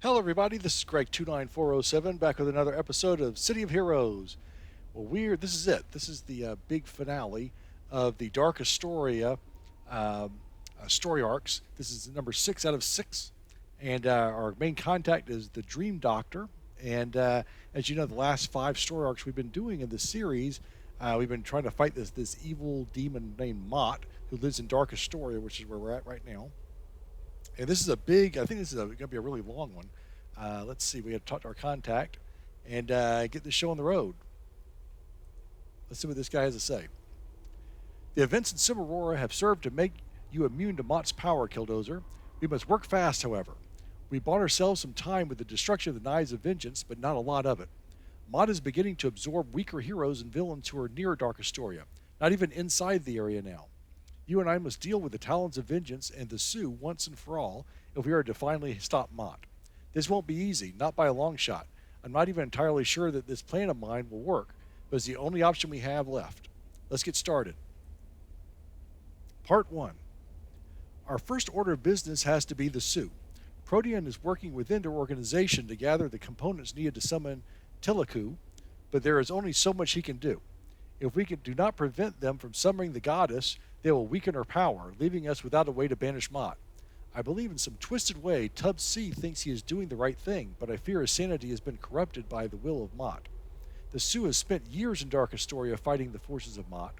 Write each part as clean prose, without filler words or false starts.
Hello, everybody. This is Greg29407 back with another episode of City of Heroes. Well, this is it. This is the big finale of the Dark Astoria story arcs. This is number 6 out of 6. And our main contact is the Dream Doctor. And as you know, the last 5 story arcs we've been doing in this series, we've been trying to fight this evil demon named Mott, who lives in Dark Astoria, which is where we're at right now. And this is I think this is going to be a really long one. Let's see, we have to talk to our contact and get this show on the road. Let's see what this guy has to say. The events in Cimarora have served to make you immune to Mott's power, Killdozer. We must work fast, however. We bought ourselves some time with the destruction of the Knives of Vengeance, but not a lot of it. Mott is beginning to absorb weaker heroes and villains who are near Dark Astoria, not even inside the area now. You and I must deal with the Talons of Vengeance and the Sioux once and for all if we are to finally stop Mott. This won't be easy, not by a long shot. I'm not even entirely sure that this plan of mine will work, but it's the only option we have left. Let's get started. Part 1. Our first order of business has to be the Sioux. Protean is working within their organization to gather the components needed to summon Tiliku, but there is only so much he can do. If we do not prevent them from summoning the goddess, they will weaken her power, leaving us without a way to banish Mott. I believe in some twisted way Tubbs C thinks he is doing the right thing, but I fear his sanity has been corrupted by the will of Mott. The Sioux have spent years in Dark Astoria fighting the forces of Mott.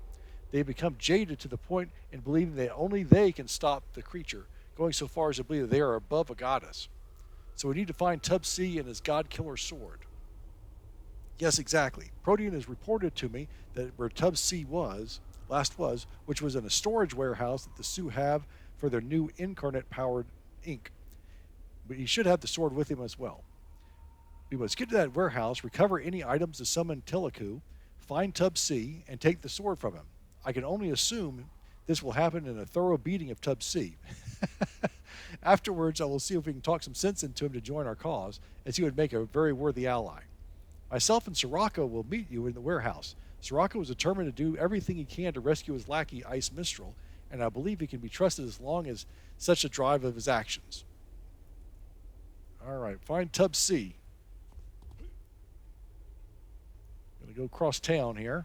They have become jaded to the point in believing that only they can stop the creature, going so far as to believe that they are above a goddess. So we need to find Tubbs C and his God Killer sword. Yes, exactly. Protean has reported to me that where Tubbs C was, which was in a storage warehouse that the Sioux have for their new incarnate-powered ink. But he should have the sword with him as well. We must get to that warehouse, recover any items to summon Tiliku, find Tubbs C, and take the sword from him. I can only assume this will happen in a thorough beating of Tubbs C. Afterwards, I will see if we can talk some sense into him to join our cause, as he would make a very worthy ally. Myself and Sirocco will meet you in the warehouse. Sirocco is determined to do everything he can to rescue his lackey, Ice Mistral, and I believe he can be trusted as long as such a drive of his actions. All right, find Tubbs C. Going to go across town here.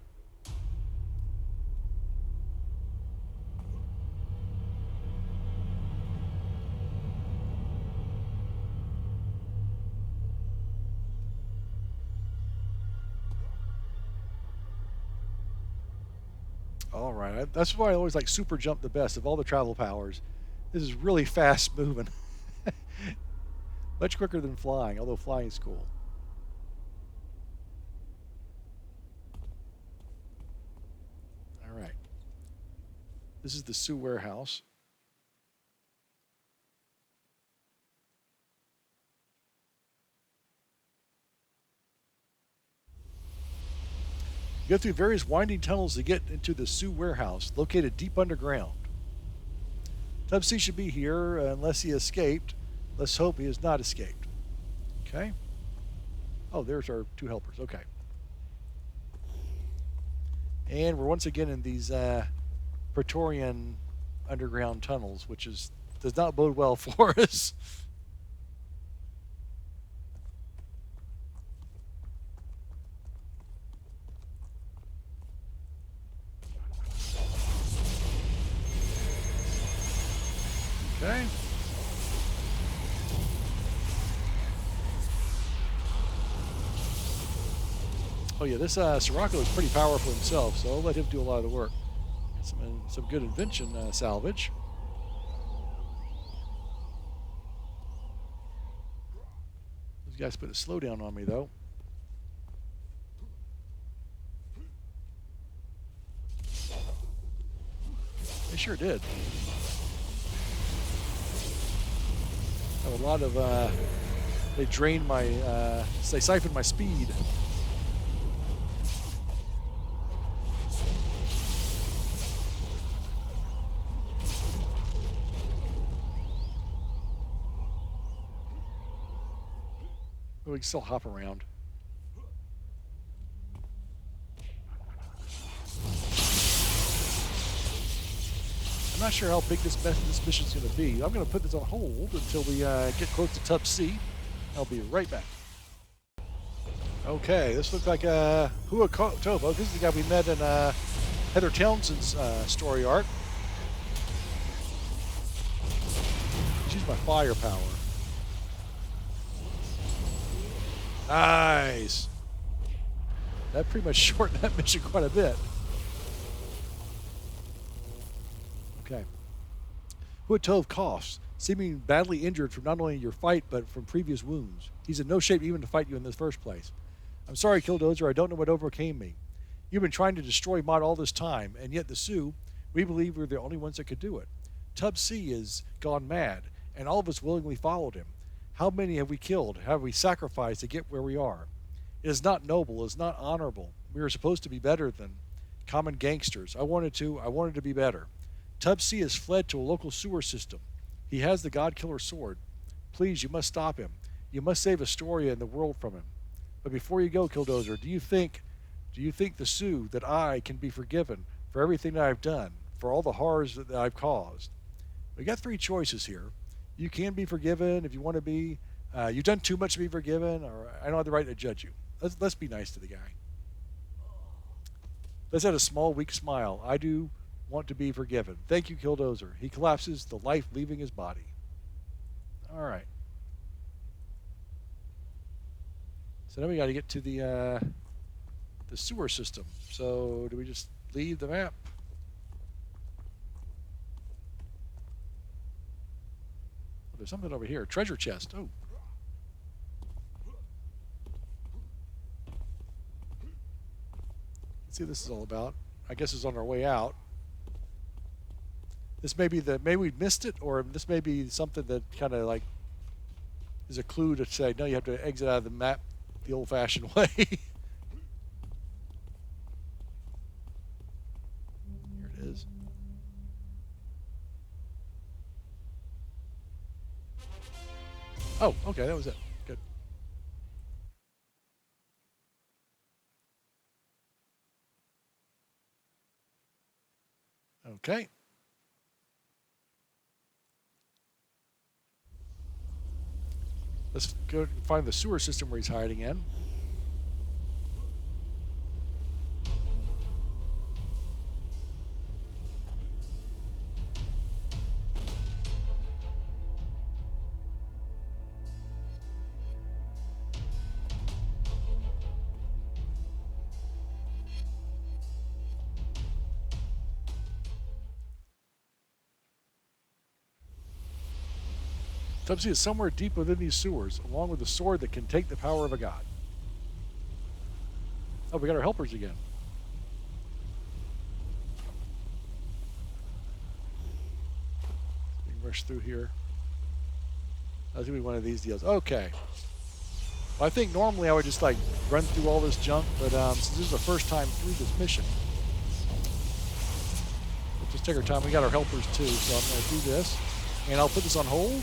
All right, that's why I always like Super Jump the best of all the travel powers. This is really fast moving. Much quicker than flying, although flying is cool. All right. This is the Sioux warehouse. You go through various winding tunnels to get into the Sioux warehouse, located deep underground. Tubbs C should be here unless he escaped. Let's hope he has not escaped. Okay. Oh, there's our 2 helpers. Okay. And we're once again in these Praetorian underground tunnels, which does not bode well for us. Okay. Oh yeah, this Sirocco is pretty powerful himself, so I'll let him do a lot of the work. Some good invention salvage. These guys put a slowdown on me though. They sure did. Have a lot of they drained my they siphoned my speed. But we can still hop around. I'm not sure how big this mission's going to be. I'm going to put this on hold until we get close to Tubbs C. I'll be right back. Okay, this looks like Hua Tobo. This is the guy we met in Heather Townsend's story arc. She's my firepower. Nice. That pretty much shortened that mission quite a bit. Okay. Hua Tov coughs, seeming badly injured from not only your fight, but from previous wounds. He's in no shape even to fight you in the first place. I'm sorry, Killdozer, I don't know what overcame me. You've been trying to destroy Mott all this time, and yet the Sioux, we believe we're the only ones that could do it. Tub C is gone mad, and all of us willingly followed him. How many have we killed, have we sacrificed to get where we are? It is not noble, it is not honorable. We are supposed to be better than common gangsters. I wanted to be better. Tub C has fled to a local sewer system. He has the God Killer sword. Please, you must stop him. You must save Astoria and the world from him. But before you go, Killdozer, do you think the Sioux that I can be forgiven for everything that I've done, for all the horrors that I've caused? We got three choices here. You can be forgiven if you want to be. You've done too much to be forgiven, or I don't have the right to judge you. Let's be nice to the guy. Let's add a small, weak smile. I do want to be forgiven. Thank you, Killdozer. He collapses, the life leaving his body. All right. So now we got to get to the sewer system. So do we just leave the map? Oh, there's something over here. Treasure chest. Oh. Let's see what this is all about. I guess it's on our way out. This may be maybe we missed it, or this may be something that kind of like is a clue to say, no, you have to exit out of the map the old-fashioned way. Here it is. Oh, okay, that was it. Good. Okay. Let's go find the sewer system where he's hiding in. Tubsy is somewhere deep within these sewers, along with a sword that can take the power of a god. Oh, we got our helpers again. We can rush through here. That's gonna be one of these deals. Okay. Well, I think normally I would just like run through all this junk, but since this is the first time through this mission, we'll just take our time. We got our helpers too, so I'm gonna do this, and I'll put this on hold.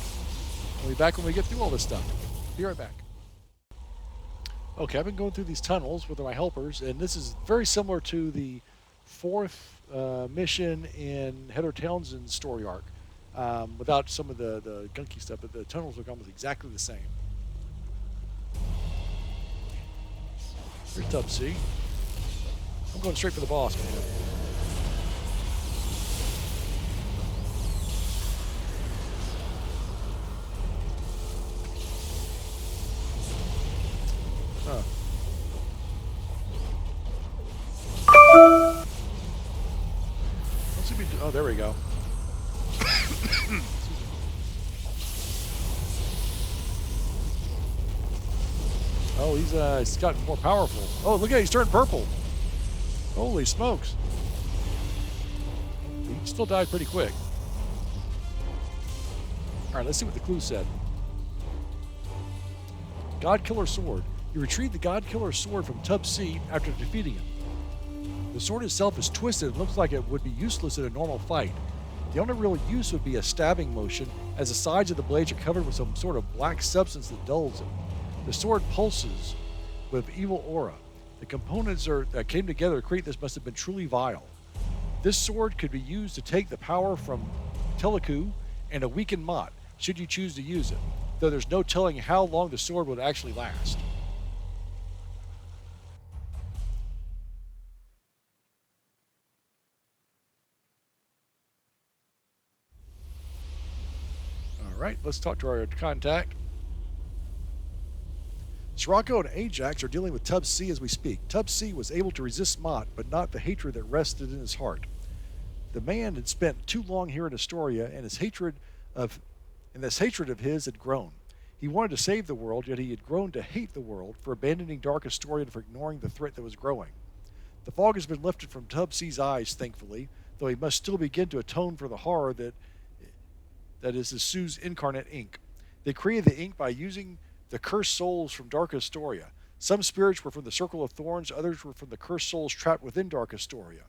We'll be back when we get through all this stuff. Be right back. Okay, I've been going through these tunnels with my helpers, and this is very similar to the fourth mission in Heather Townsend's story arc, without some of the gunky stuff, but the tunnels look almost exactly the same. Here's Tub C. I'm going straight for the boss, man. Huh. Oh, there we go. Oh, he's gotten more powerful. Oh, look at it, he's turned purple. Holy smokes. He still died pretty quick. All right, let's see what the clue said. God Killer Sword. You retrieve the God Killer Sword from Tub C after defeating him. The sword itself is twisted and looks like it would be useless in a normal fight. The only real use would be a stabbing motion, as the sides of the blades are covered with some sort of black substance that dulls it. The sword pulses with evil aura. The components that came together to create this must have been truly vile. This sword could be used to take the power from Teleku and a weakened Mott, should you choose to use it. though there's no telling how long the sword would actually last. All right, let's talk to our contact. Sirocco and Ajax are dealing with Tub C as we speak. Tub C was able to resist Mott, but not the hatred that rested in his heart. The man had spent too long here in Astoria, and this hatred of his had grown. He wanted to save the world, yet he had grown to hate the world for abandoning Dark Astoria and for ignoring the threat that was growing. The fog has been lifted from Tub C's eyes, thankfully, though he must still begin to atone for the horror that is the Sue's incarnate ink. They created the ink by using the cursed souls from Dark Astoria. Some spirits were from the Circle of Thorns, others were from the cursed souls trapped within Dark Astoria.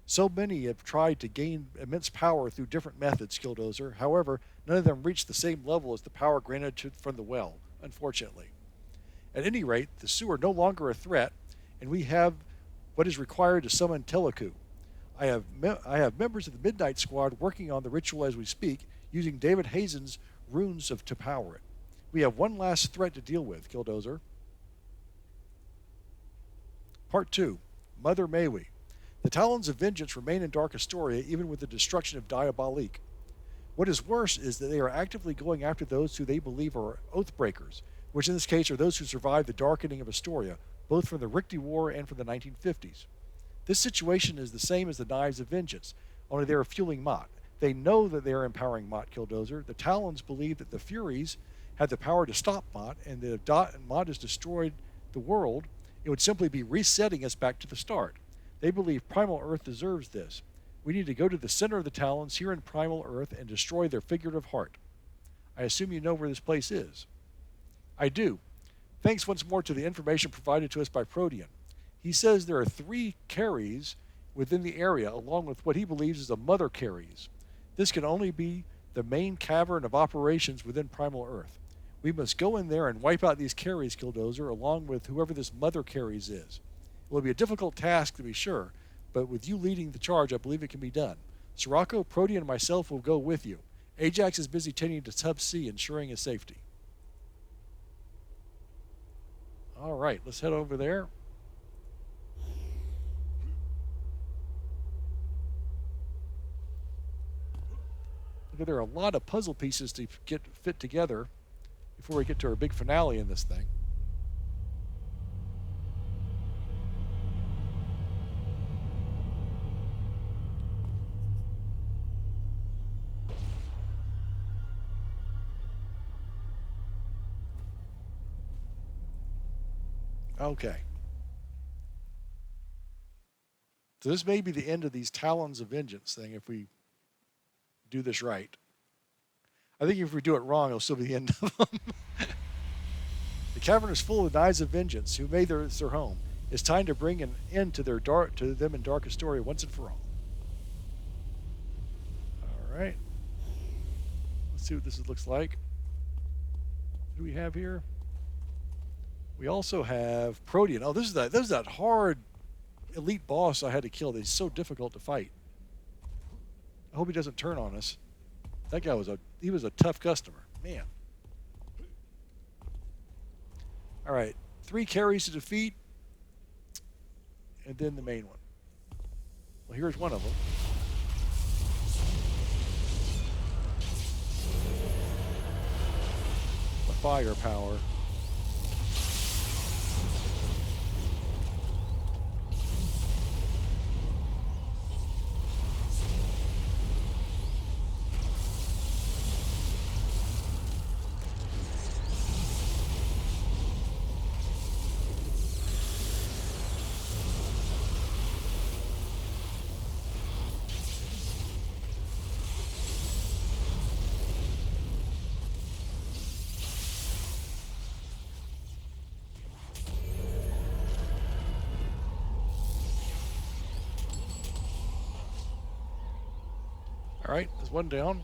So many have tried to gain immense power through different methods, Killdozer. However, none of them reached the same level as the power granted from the well, unfortunately. At any rate, the Sioux are no longer a threat, and we have what is required to summon Teleku. I have members of the Midnight Squad working on the ritual as we speak, using David Hazen's runes to power it. We have one last threat to deal with, Killdozer. Part 2. Mother Maui. The Talons of Vengeance remain in Dark Astoria even with the destruction of Diabolique. What is worse is that they are actively going after those who they believe are Oathbreakers, which in this case are those who survived the darkening of Astoria, both from the Richte War and from the 1950s. This situation is the same as the Knives of Vengeance, only they are fueling Mott. They know that they are empowering Mott, Killdozer. The Talons believe that the Furies had the power to stop Mott, and that if Mott has destroyed the world, it would simply be resetting us back to the start. They believe Primal Earth deserves this. We need to go to the center of the Talons here in Primal Earth and destroy their figurative heart. I assume you know where this place is. I do. Thanks once more to the information provided to us by Protean. He says there are 3 Carries within the area, along with what he believes is a Mother Carries. This can only be the main cavern of operations within Primal Earth. We must go in there and wipe out these Carries, Killdozer, along with whoever this Mother Carries is. It will be a difficult task, to be sure, but with you leading the charge, I believe it can be done. Sirocco, Protean, and myself will go with you. Ajax is busy tending to Tub C, ensuring his safety. All right, let's head over there. Look, there are a lot of puzzle pieces to fit together before we get to our big finale in this thing. Okay. So this may be the end of these Talons of Vengeance thing if we do this right. I think if we do it wrong, it'll still be the end of them. The cavern is full of Knives of Vengeance, who made their home. It's time to bring an end to them in Dark Astoria once and for all. All right. Let's see what this looks like. What do we have here? We also have Protean. Oh, this is that hard elite boss I had to kill. He's so difficult to fight. I hope he doesn't turn on us. That guy was a tough customer, man. All right, 3 Carries to defeat, and then the main one. Well, here's one of them. The firepower. All right, there's one down.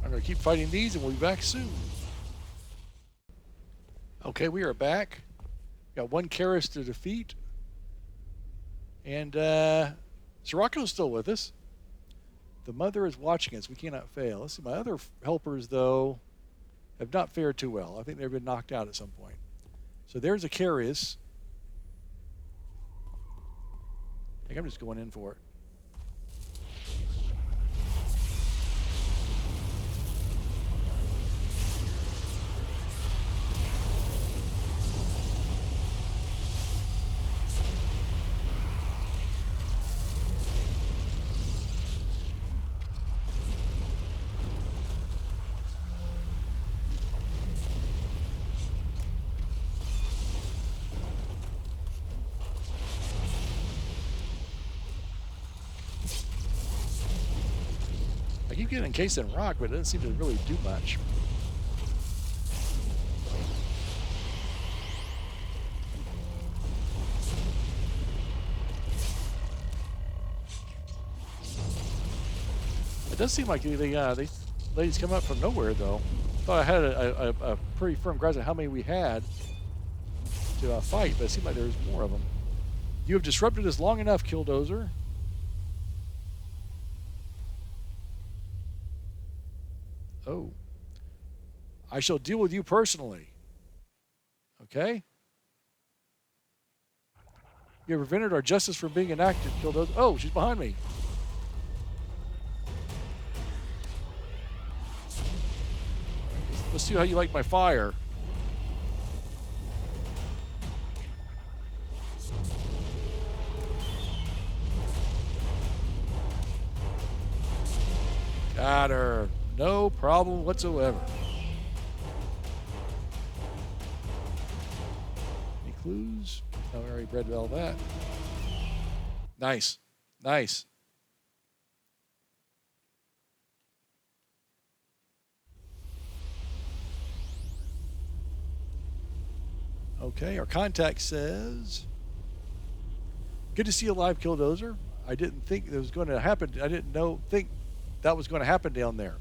I'm going to better keep fighting these, and we'll be back soon. Okay, we are back. Got one Karis to defeat. And Sirocco's still with us. The mother is watching us. We cannot fail. Let's see. My other helpers, though, have not fared too well. I think they've been knocked out at some point. So there's a Karis. I think I'm just going in for it. I keep getting encased in rock, but it doesn't seem to really do much. It does seem like these ladies come up from nowhere, though. Thought I had a pretty firm grasp of how many we had to fight, but it seemed like there was more of them. You have disrupted us long enough, Killdozer. Oh. I shall deal with you personally. Okay? You have prevented our justice from being enacted, Killdozer. Oh, she's behind me. Let's see how you like my fire. Got her. No problem whatsoever. Any clues? Oh, I already read all that. Nice. Nice. Okay, our contact says, good to see you alive, Killdozer. I didn't think that was going to happen. I didn't think that was going to happen down there.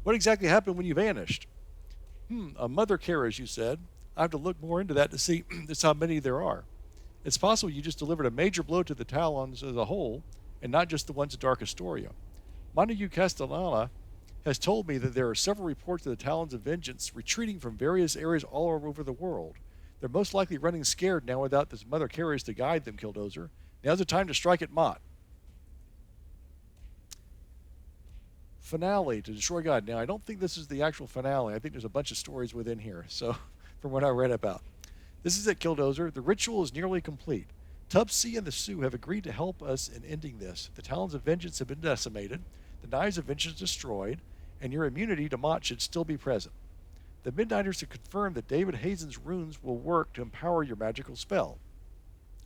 What exactly happened when you vanished? A mother Karis, you said. I have to look more into that to see just how many there are. It's possible you just delivered a major blow to the Talons as a whole, and not just the ones at Dark Astoria. Montague Castellana has told me that there are several reports of the Talons of Vengeance retreating from various areas all over the world. They're most likely running scared now without this mother Karis to guide them, Killdozer. Now's the time to strike at Mott. Finale to destroy God. Now, I don't think this is the actual finale. I think there's a bunch of stories within here, so from what I read about. This is it, Killdozer. The ritual is nearly complete. Tubsy and the Sioux have agreed to help us in ending this. The Talons of Vengeance have been decimated, the Knives of Vengeance destroyed, and your immunity to Mott should still be present. The Midnighters have confirmed that David Hazen's runes will work to empower your magical spell.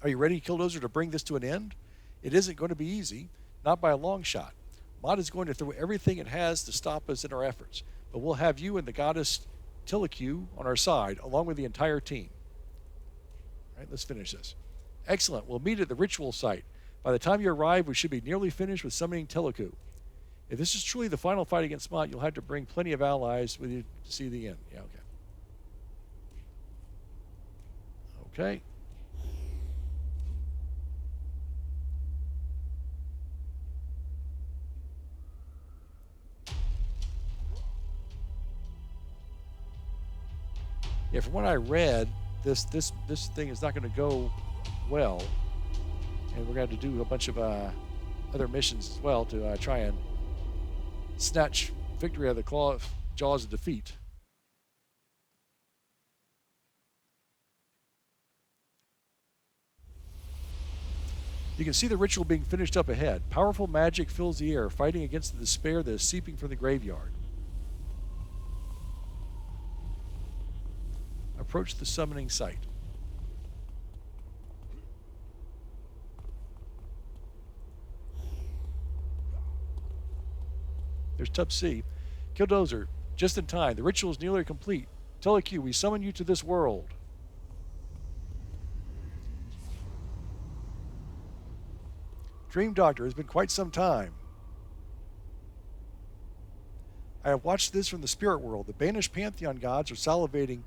Are you ready, Killdozer, to bring this to an end? It isn't going to be easy, not by a long shot. Mott is going to throw everything it has to stop us in our efforts, but we'll have you and the goddess Tiliku on our side, along with the entire team. All right, let's finish this. Excellent. We'll meet at the ritual site. By the time you arrive, we should be nearly finished with summoning Tiliku. If this is truly the final fight against Mott, you'll have to bring plenty of allies with you to see the end. Yeah, okay. Okay. Yeah, from what I read, this thing is not going to go well, and we're going to have to do a bunch of other missions as well to try and snatch victory out of the jaws of defeat. You can see the ritual being finished up ahead. Powerful magic fills the air, fighting against the despair that is seeping from the graveyard. Approach the summoning site. There's Tubsy. Killdozer, just in time. The ritual is nearly complete. Tiliku, we summon you to this world. Dream Doctor, it's been quite some time. I have watched this from the spirit world. The banished Pantheon gods are salivating.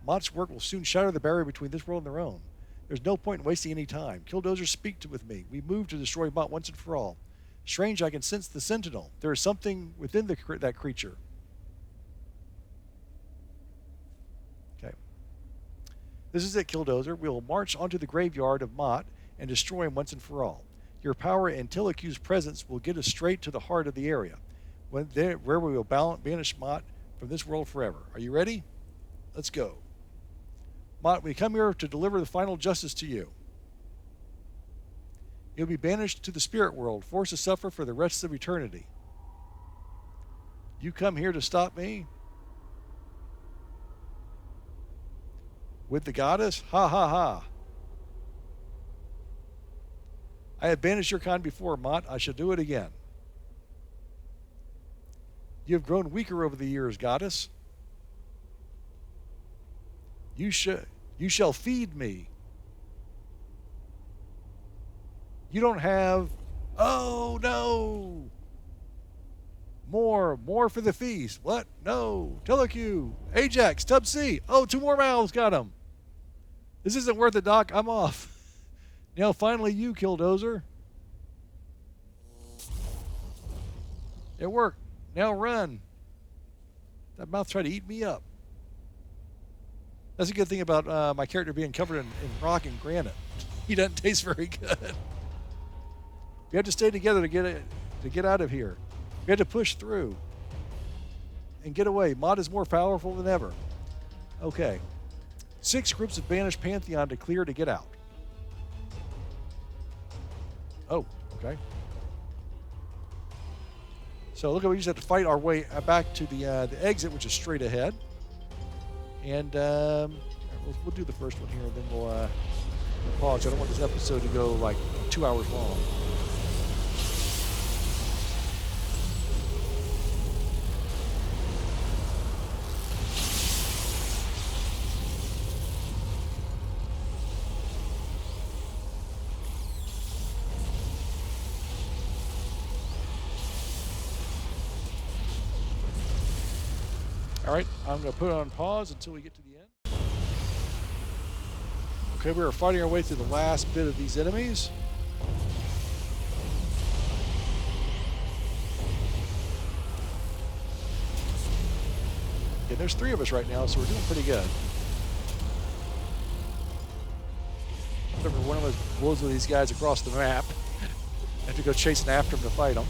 Mott's work will soon shatter the barrier between this world and their own. There's no point in wasting any time. Killdozer, with me. We move to destroy Mott once and for all. Strange, I can sense the Sentinel. There is something within that creature. Okay. This is it, Killdozer. We will march onto the graveyard of Mott and destroy him once and for all. Your power and Tilicu's presence will get us straight to the heart of the area, where we will banish Mott from this world forever. Are you ready? Let's go. Mott, we come here to deliver the final justice to you. You'll be banished to the spirit world, forced to suffer for the rest of eternity. You come here to stop me? With the goddess? Ha ha ha. I have banished your kind before, Mott. I shall do it again. You have grown weaker over the years, goddess. You shall feed me. You don't have... Oh, no! More for the feast. What? No. Tilicu. Ajax. Tub C. Oh, 2 more mouths. Got him. This isn't worth it, Doc. I'm off. Now, finally, you, Killdozer. It worked. Now run. That mouth tried to eat me up. That's a good thing about my character being covered in rock and granite. He doesn't taste very good. We have to stay together to get out of here. We have to push through and get away. Mott is more powerful than ever. Okay. 6 groups of banished Pantheon to clear to get out. Oh, okay. So look, we just have to fight our way back to the exit, which is straight ahead. And we'll do the first one here, and then we'll pause. I don't want this episode to go like 2 hours long. All right, I'm going to put it on pause until we get to the end. Okay, we are fighting our way through the last bit of these enemies. And there's 3 of us right now, so we're doing pretty good. Remember, one of us blows with these guys across the map. I have to go chasing after them to fight them.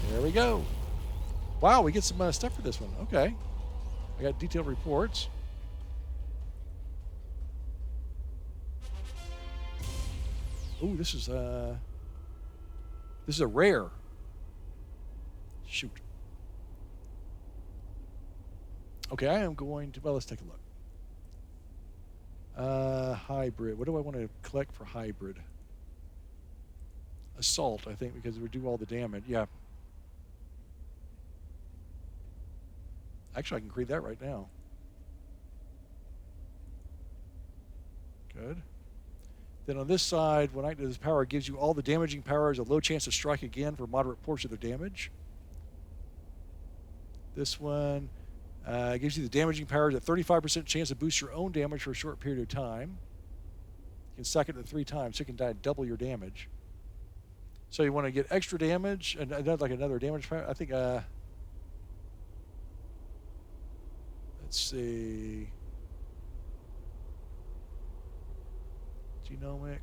There we go. Wow, we get some stuff for this one. Okay. I got detailed reports. Ooh, this is a rare. Shoot. Okay, I am going to, well, let's take a look. Hybrid. What do I want to collect for hybrid? Assault, I think, because we do all the damage. Yeah. Actually, I can create that right now. Good. Then on this side, when I do this power, it gives you all the damaging powers, a low chance to strike again for a moderate portion of the damage. This one gives you the damaging powers at 35% chance to boost your own damage for a short period of time. You can stack it to 3 times, so you can double your damage. So you want to get extra damage and like another damage power. I think. Let's see. Genomic.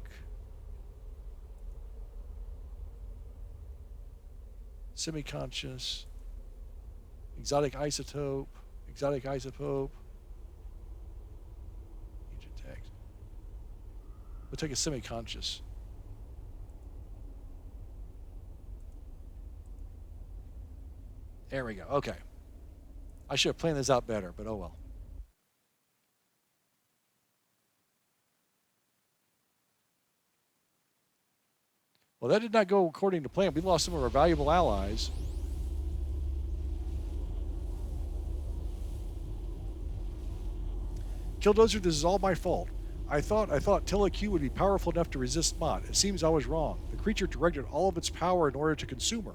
Semi-conscious. Exotic isotope. Exotic isotope. Agent text. We'll take a semi-conscious. There we go. Okay. I should have planned this out better, but oh well. Well, that did not go according to plan. We lost some of our valuable allies. Killdozer, this is all my fault. I thought Tele-Q would be powerful enough to resist Mott. It seems I was wrong. The creature directed all of its power in order to consume her.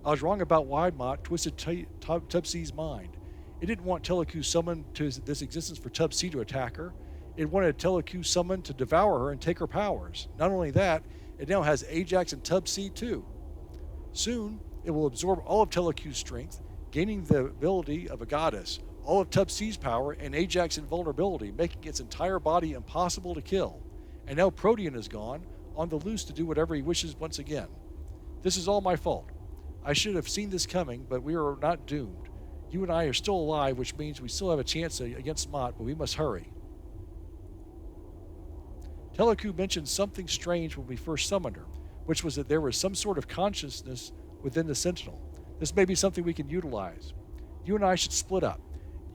I was wrong about why Mott twisted Tub-C's mind. It didn't want Tele-Q summoned to this existence for Tub-C to attack her. It wanted Tele-Q summoned to devour her and take her powers. Not only that, it now has Ajax and Tub-C too. Soon, it will absorb all of Tele-Q's strength, gaining the ability of a goddess, all of Tub-C's power, and Ajax's invulnerability, making its entire body impossible to kill. And now Protean is gone, on the loose to do whatever he wishes once again. This is all my fault. I should have seen this coming, but we are not doomed. You and I are still alive, which means we still have a chance against Mott, but we must hurry. Tele-Q mentioned something strange when we first summoned her, which was that there was some sort of consciousness within the Sentinel. This may be something we can utilize. You and I should split up.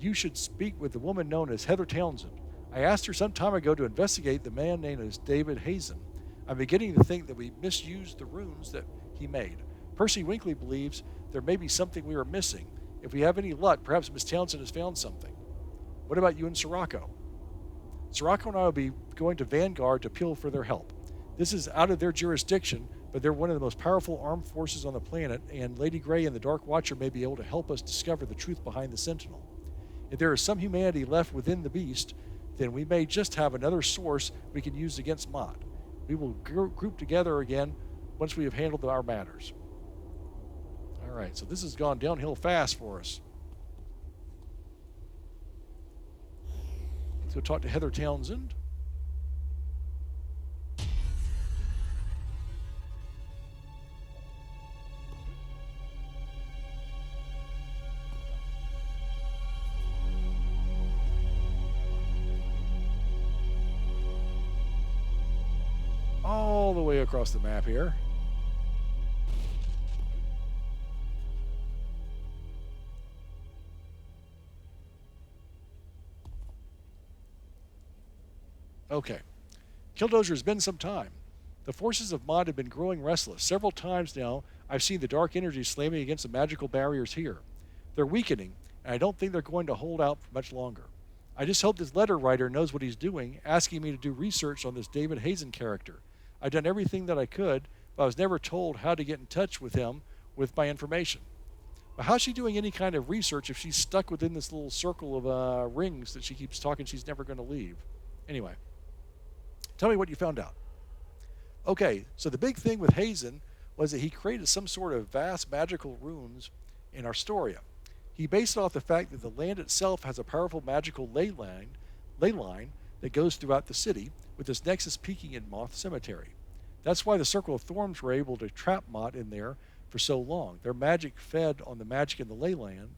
You should speak with the woman known as Heather Townsend. I asked her some time ago to investigate the man named as David Hazen. I'm beginning to think that we misused the runes that he made. Percy Winkley believes there may be something we are missing. If we have any luck, perhaps Miss Townsend has found something. What about you and Sirocco? Sirocco and I will be going to Vanguard to appeal for their help. This is out of their jurisdiction, but they're one of the most powerful armed forces on the planet, and Lady Grey and the Dark Watcher may be able to help us discover the truth behind the Sentinel. If there is some humanity left within the beast, then we may just have another source we can use against Mott. We will group together again once we have handled our matters. All right, so this has gone downhill fast for us. Let's go talk to Heather Townsend. All the way across the map here. Okay. Killdozer has been some time. The forces of Mott have been growing restless. Several times now, I've seen the dark energy slamming against the magical barriers here. They're weakening, and I don't think they're going to hold out for much longer. I just hope this letter writer knows what he's doing, asking me to do research on this David Hazen character. I've done everything that I could, but I was never told how to get in touch with him with my information. But how's she doing any kind of research if she's stuck within this little circle of rings that she keeps talking she's never going to leave? Anyway, tell me what you found out. Okay, so the big thing with Hazen was that he created some sort of vast magical runes in Astoria. He based it off the fact that the land itself has a powerful magical ley line that goes throughout the city, with this nexus peaking in Moth Cemetery. That's why the Circle of Thorns were able to trap Mott in there for so long. Their magic fed on the magic in the ley line,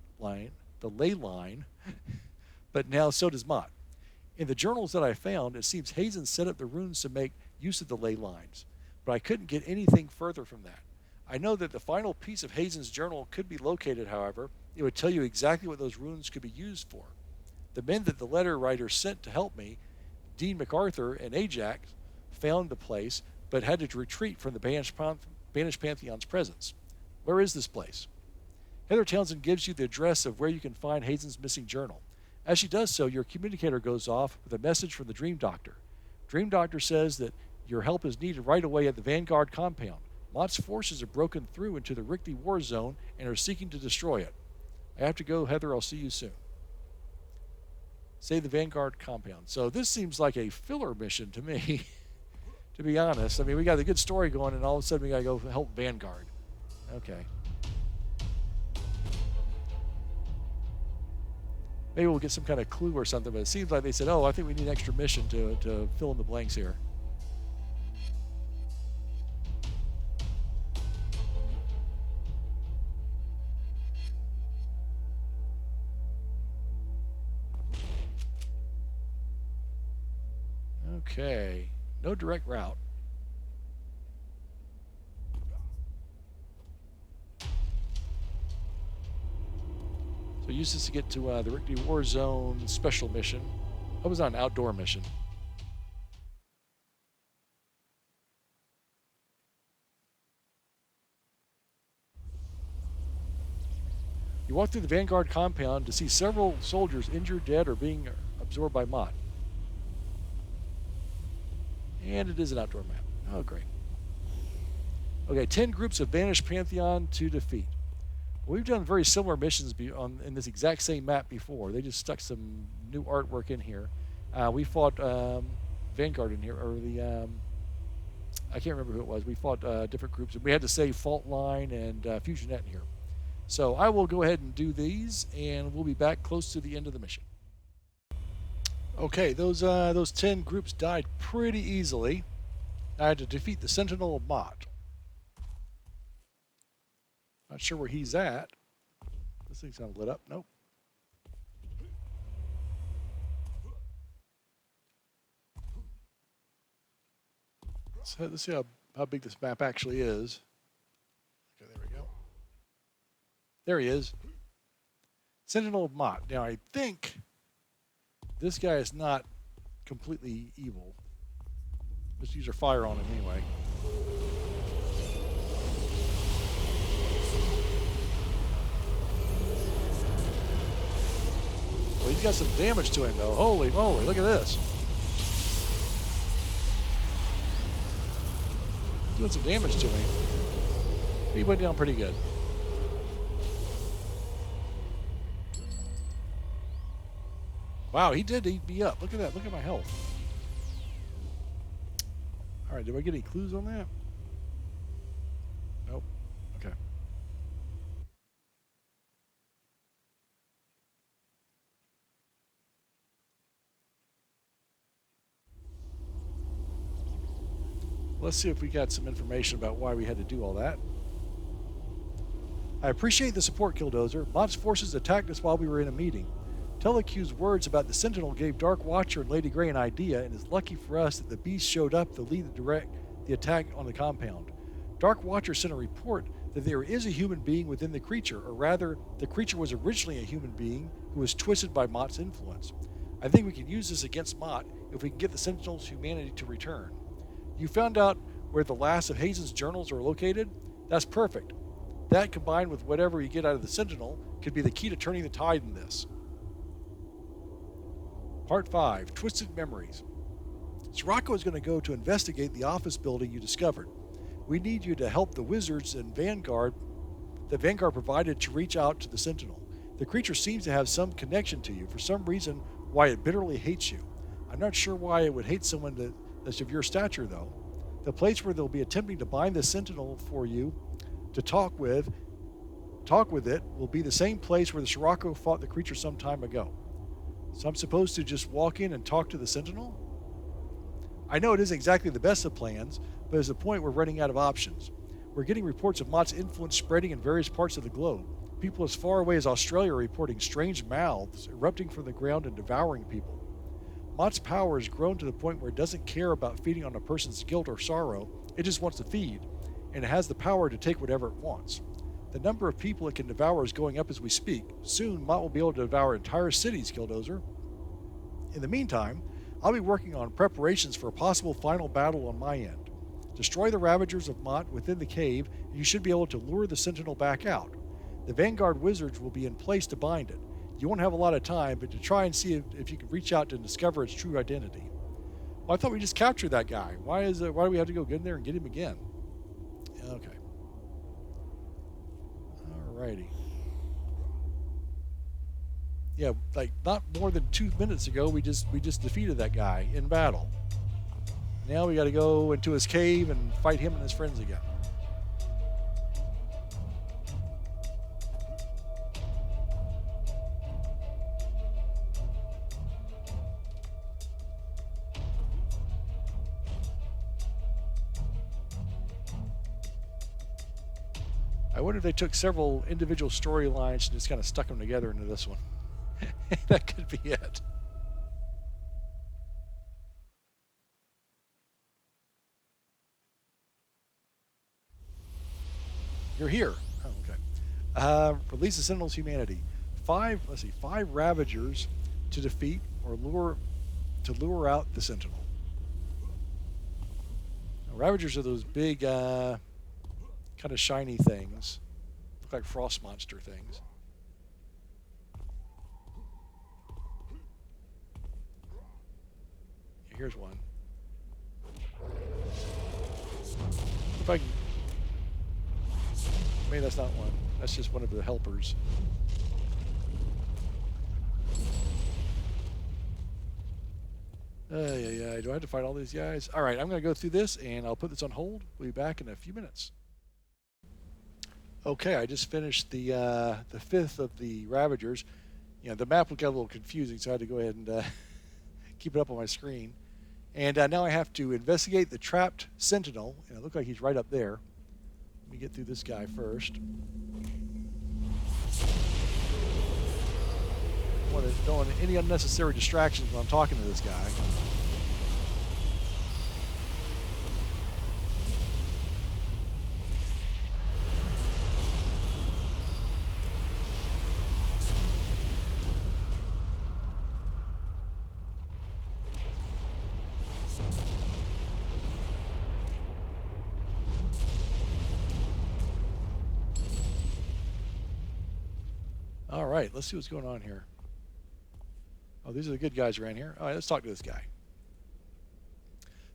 but now so does Mott. In the journals that I found, it seems Hazen set up the runes to make use of the ley lines, but I couldn't get anything further from that. I know that the final piece of Hazen's journal could be located, however. It would tell you exactly what those runes could be used for. The men that the letter writer sent to help me, Dean MacArthur and Ajax, found the place, but had to retreat from the Banished Pantheon's presence. Where is this place? Heather Townsend gives you the address of where you can find Hazen's missing journal. As she does so, your communicator goes off with a message from the Dream Doctor. Dream Doctor says that your help is needed right away at the Vanguard compound. Mott's forces have broken through into the Richte war zone and are seeking to destroy it. I have to go, Heather. I'll see you soon. Save the Vanguard compound. So this seems like a filler mission to me, to be honest. I mean, we got a good story going, and all of a sudden we got to go help Vanguard. Okay. Maybe we'll get some kind of clue or something, but it seems like they said, oh, I think we need an extra mission to fill in the blanks here. Okay, no direct route. So use this to get to the Richte War Zone special mission. That was on an outdoor mission. You walk through the Vanguard compound to see several soldiers injured, dead, or being absorbed by Mott. And it is an outdoor map. Oh, great. Okay, 10 groups of banished Pantheon to defeat. We've done very similar missions in this exact same map before. They just stuck some new artwork in here. We fought Vanguard in here, or I can't remember who it was. We fought different groups, and we had to save Fault Line and FusionNet in here. So I will go ahead and do these, and we'll be back close to the end of the mission. Okay, those 10 groups died pretty easily. I had to defeat the Sentinel of Mott. Not sure where he's at. This thing's not lit up. Nope. Let's see how big this map actually is. Okay, there we go. There he is. Sentinel of Mott. Now, I think this guy is not completely evil. Just use our fire on him anyway. Well, he's got some damage to him, though. Holy moly, look at this. Doing some damage to me. He went down pretty good. Wow, he did eat me up. Look at that. Look at my health. All right, did I get any clues on that? Nope. Okay. Let's see if we got some information about why we had to do all that. I appreciate the support, Killdozer. Mott's forces attacked us while we were in a meeting. Telecue's words about the Sentinel gave Dark Watcher and Lady Grey an idea, and it's lucky for us that the Beast showed up to lead the attack on the compound. Dark Watcher sent a report that there is a human being within the creature, or rather, the creature was originally a human being who was twisted by Mott's influence. I think we can use this against Mott if we can get the Sentinel's humanity to return. You found out where the last of Hazen's journals are located? That's perfect. That, combined with whatever you get out of the Sentinel, could be the key to turning the tide in this. Part 5, Twisted Memories. Sirocco is going to go to investigate the office building you discovered. We need you to help the wizards and Vanguard that Vanguard provided to reach out to the Sentinel. The creature seems to have some connection to you, for some reason why it bitterly hates you. I'm not sure why it would hate someone that's of your stature, though. The place where they'll be attempting to bind the Sentinel for you to talk with it will be the same place where the Sirocco fought the creature some time ago. So I'm supposed to just walk in and talk to the Sentinel? I know it isn't exactly the best of plans, but there's a point we're running out of options. We're getting reports of Mott's influence spreading in various parts of the globe. People as far away as Australia are reporting strange mouths erupting from the ground and devouring people. Mott's power has grown to the point where it doesn't care about feeding on a person's guilt or sorrow, it just wants to feed, and it has the power to take whatever it wants. The number of people it can devour is going up as we speak. Soon, Mott will be able to devour entire cities, Killdozer. In the meantime, I'll be working on preparations for a possible final battle on my end. Destroy the Ravagers of Mott within the cave, and you should be able to lure the Sentinel back out. The Vanguard wizards will be in place to bind it. You won't have a lot of time, but to try and see if you can reach out to discover its true identity. Well, I thought we just captured that guy. Why do we have to go get in there and get him again? Okay. Alrighty. Yeah, like not more than 2 minutes ago, we just defeated that guy in battle. Now we got to go into his cave and fight him and his friends again. I wonder if they took several individual storylines and just kind of stuck them together into this one. That could be it. You're here. Oh, okay. Release the Sentinel's humanity. 5 Ravagers to defeat or lure out the Sentinel. Now, Ravagers are those big, kind of shiny things. Look like frost monster things. Here's one. if I can... Maybe that's not one. That's just one of the helpers. Yeah. Do I have to fight all these guys? All right, I'm going to go through this, and I'll put this on hold. We'll be back in a few minutes. Okay, I just finished the fifth of the Ravagers. You know, the map got a little confusing, so I had to go ahead and keep it up on my screen. And now I have to investigate the trapped Sentinel, and it looks like he's right up there. Let me get through this guy first. Don't want any unnecessary distractions when I'm talking to this guy. All right, let's see what's going on here. Oh, these are the good guys around here. All right, let's talk to this guy.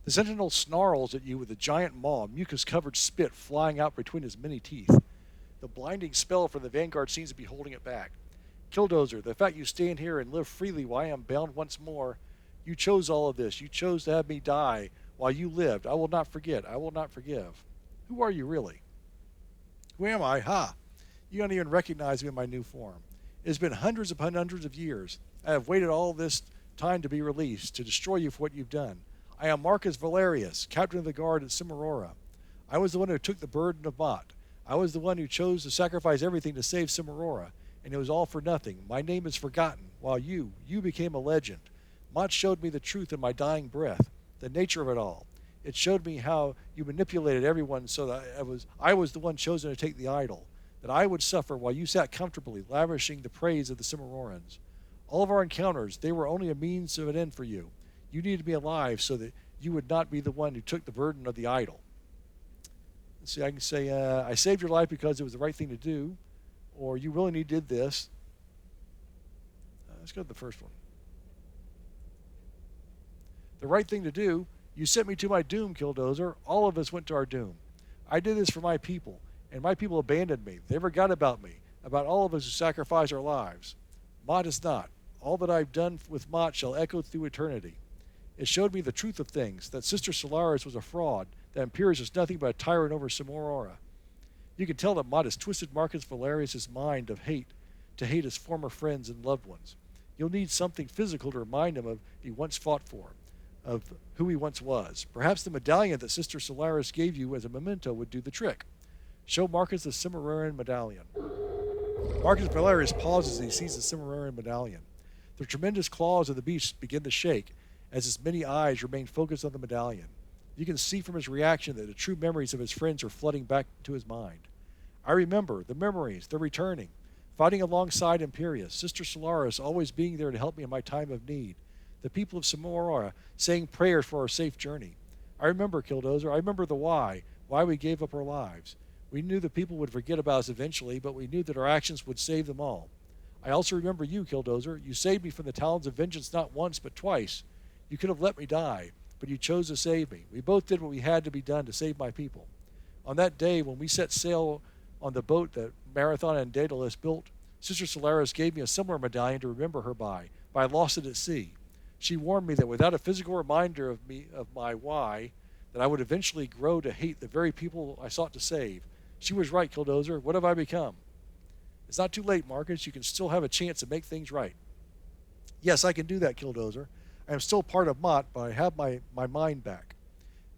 The Sentinel snarls at you with a giant maw, mucus-covered spit flying out between his many teeth. The blinding spell from the Vanguard seems to be holding it back. Killdozer, the fact you stand here and live freely while I am bound once more, you chose all of this. You chose to have me die while you lived. I will not forget. I will not forgive. Who are you really? Who am I? Ha! You don't even recognize me in my new form. It has been hundreds upon hundreds of years. I have waited all this time to be released, to destroy you for what you've done. I am Marcus Valerius, captain of the guard at Cimmorora. I was the one who took the burden of Mott. I was the one who chose to sacrifice everything to save Cimmorora, and it was all for nothing. My name is forgotten, while you became a legend. Mott showed me the truth in my dying breath, the nature of it all. It showed me how you manipulated everyone so that I was the one chosen to take the idol, that I would suffer while you sat comfortably, lavishing the praise of the Cimmororans. All of our encounters, they were only a means of an end for you. You needed to be alive so that you would not be the one who took the burden of the idol. Let's see, I can say, I saved your life because it was the right thing to do, or you willingly did this. Let's go to the first one. The right thing to do, you sent me to my doom, Killdozer. All of us went to our doom. I did this for my people, and my people abandoned me. They forgot about me, about all of us who sacrificed our lives. Mott is not. All that I've done with Mott shall echo through eternity. It showed me the truth of things, that Sister Solaris was a fraud, that Imperius was nothing but a tyrant over Cimmorora. You can tell that Mott has twisted Marcus Valerius' mind of hate to hate his former friends and loved ones. You'll need something physical to remind him of he once fought for, of who he once was. Perhaps the medallion that Sister Solaris gave you as a memento would do the trick. Show Marcus the Cimmerian medallion. Marcus Valerius pauses as he sees the Cimmerian medallion. The tremendous claws of the beast begin to shake as his many eyes remain focused on the medallion. You can see from his reaction that the true memories of his friends are flooding back to his mind. I remember the memories, they're returning. Fighting alongside Imperius, Sister Solaris always being there to help me in my time of need. The people of Cimmorora saying prayers for our safe journey. I remember, Killdozer, I remember the why we gave up our lives. We knew the people would forget about us eventually, but we knew that our actions would save them all. I also remember you, Killdozer. You saved me from the talons of vengeance not once, but twice. You could have let me die, but you chose to save me. We both did what we had to be done to save my people. On that day, when we set sail on the boat that Marathon and Daedalus built, Sister Solaris gave me a similar medallion to remember her by, but I lost it at sea. She warned me that without a physical reminder of my why, that I would eventually grow to hate the very people I sought to save. She was right, Killdozer. What have I become? It's not too late, Marcus. You can still have a chance to make things right. Yes, I can do that, Killdozer. I am still part of Mott, but I have my mind back.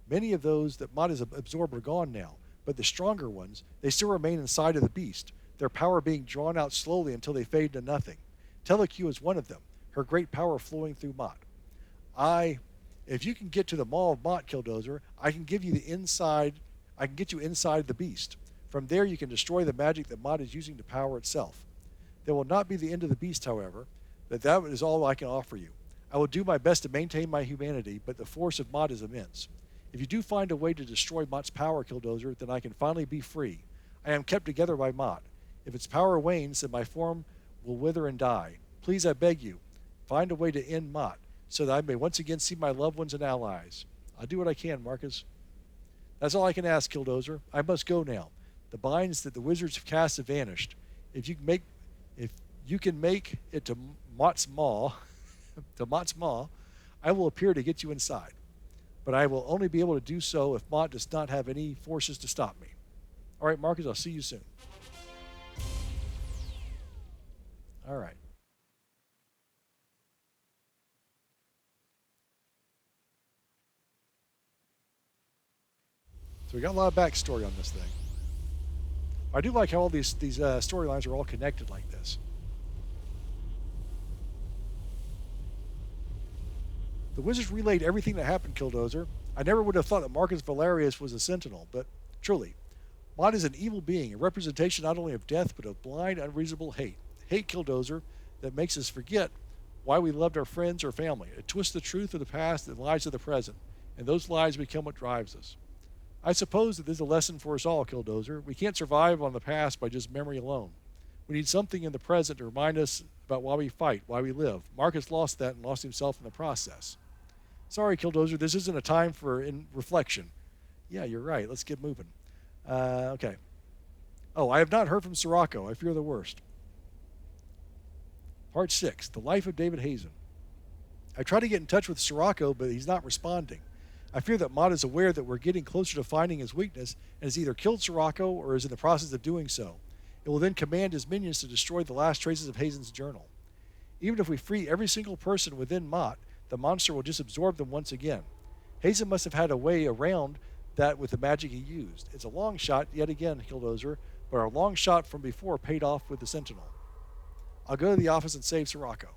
Many of those that Mott has absorbed are gone now, but the stronger ones, they still remain inside of the beast, their power being drawn out slowly until they fade to nothing. Teleq is one of them, her great power flowing through Mott. If you can get to the Maw of Mott, Killdozer, I can get you inside the beast. From there you can destroy the magic that Mott is using to power itself. There will not be the end of the beast, however, but that is all I can offer you. I will do my best to maintain my humanity, but the force of Mott is immense. If you do find a way to destroy Mott's power, Killdozer, then I can finally be free. I am kept together by Mott. If its power wanes, then my form will wither and die. Please, I beg you, find a way to end Mott, so that I may once again see my loved ones and allies. I'll do what I can, Marcus. That's all I can ask, Killdozer. I must go now. The binds that the wizards have cast have vanished. If you can make it to Mott's Maw, to Mott's Maw, I will appear to get you inside. But I will only be able to do so if Mott does not have any forces to stop me. All right, Marcus, I'll see you soon. All right. So we got a lot of backstory on this thing. I do like how all these storylines are all connected like this. The wizards relayed everything that happened, Killdozer. I never would have thought that Marcus Valerius was a sentinel, but truly, Mott is an evil being, a representation not only of death, but of blind, unreasonable hate. Hate, Killdozer, that makes us forget why we loved our friends or family. It twists the truth of the past and lies of the present, and those lies become what drives us. I suppose that this is a lesson for us all, Killdozer. We can't survive on the past by just memory alone. We need something in the present to remind us about why we fight, why we live. Marcus lost that and lost himself in the process. Sorry, Killdozer, this isn't a time for reflection. Yeah, you're right. Let's get moving. Okay. Oh, I have not heard from Sirocco. I fear the worst. Part 6, The Life of David Hazen. I tried to get in touch with Sirocco, but he's not responding. I fear that Mott is aware that we're getting closer to finding his weakness and has either killed Sirocco or is in the process of doing so. It will then command his minions to destroy the last traces of Hazen's journal. Even if we free every single person within Mott, the monster will just absorb them once again. Hazen must have had a way around that with the magic he used. It's a long shot yet again, Killdozer, but our long shot from before paid off with the Sentinel. I'll go to the office and save Sirocco.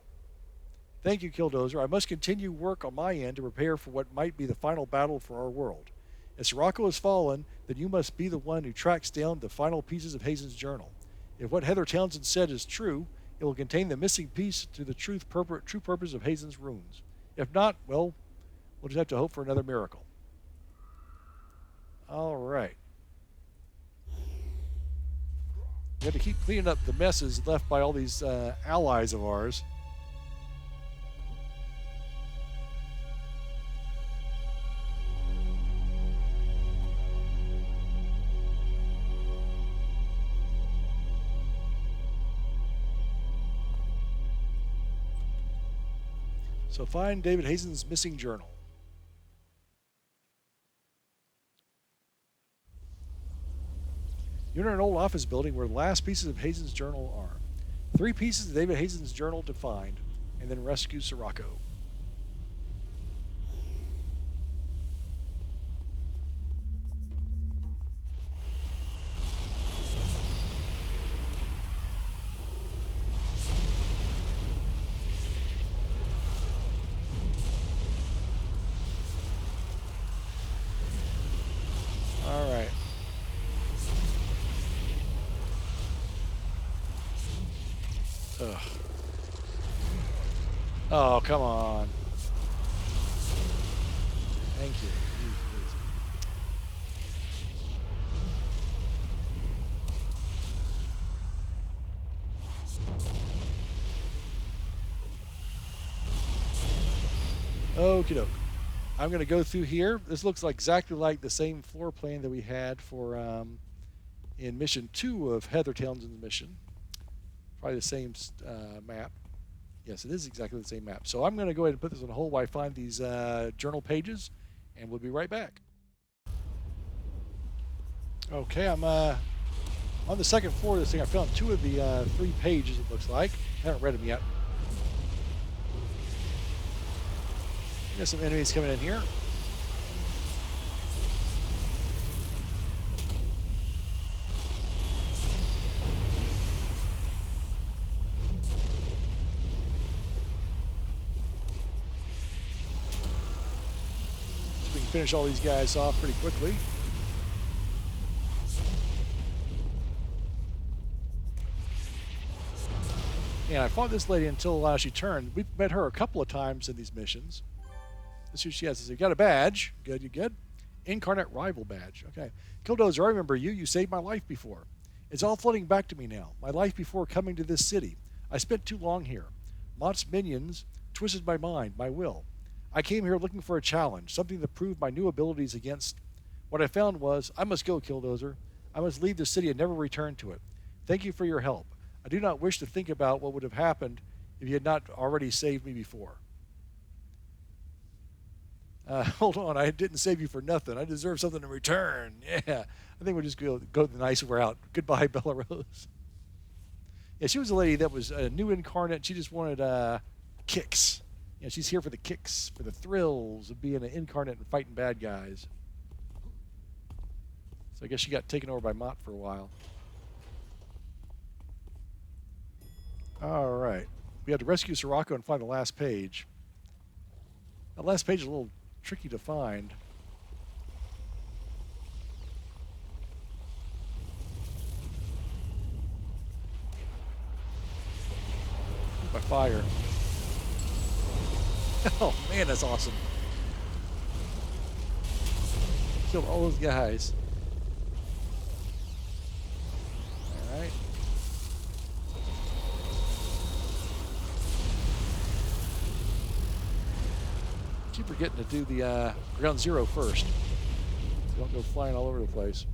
Thank you, Killdozer. I must continue work on my end to prepare for what might be the final battle for our world. If Sirocco has fallen, then you must be the one who tracks down the final pieces of Hazen's journal. If what Heather Townsend said is true, it will contain the missing piece to the true purpose of Hazen's runes. If not, well, we'll just have to hope for another miracle. All right. We have to keep cleaning up the messes left by all these allies of ours. So find David Hazen's missing journal. You're in an old office building where the last pieces of Hazen's journal are. 3 pieces of David Hazen's journal to find, and then rescue Sirocco. Ugh. Oh, come on. Thank you. Okie doke. I'm going to go through here. This looks like exactly like the same floor plan that we had for in mission 2 of Heather Townsend's mission. Probably the same map. Yes, it is exactly the same map. So I'm going to go ahead and put this on hold while I find these journal pages, and we'll be right back. Okay, I'm on the second floor of this thing. I found 2 of the 3 pages, it looks like. I haven't read them yet. Got some enemies coming in here. So we can finish all these guys off pretty quickly. And I fought this lady until she turned. We've met her a couple of times in these missions. Let's see what she has. You got a badge. Good, you good? Incarnate Rival badge. Okay. Killdozer, I remember you. You saved my life before. It's all flooding back to me now. My life before coming to this city. I spent too long here. Mott's minions twisted my mind, my will. I came here looking for a challenge, something to prove my new abilities against. What I found was, I must go, Killdozer. I must leave the city and never return to it. Thank you for your help. I do not wish to think about what would have happened if you had not already saved me before. Hold on, I didn't save you for nothing. I deserve something in return. Yeah, I think we'll just go the nice route. Goodbye, Bella Rose. Yeah, she was a lady that was a new incarnate. She just wanted kicks. Yeah, she's here for the kicks, for the thrills of being an incarnate and fighting bad guys. So I guess she got taken over by Mott for a while. All right. We have to rescue Sirocco and find the last page. The last page is a little tricky to find. By fire. Oh man, that's awesome. Killed all those guys. All right. Keep forgetting to do the ground zero first. So don't go flying all over the place.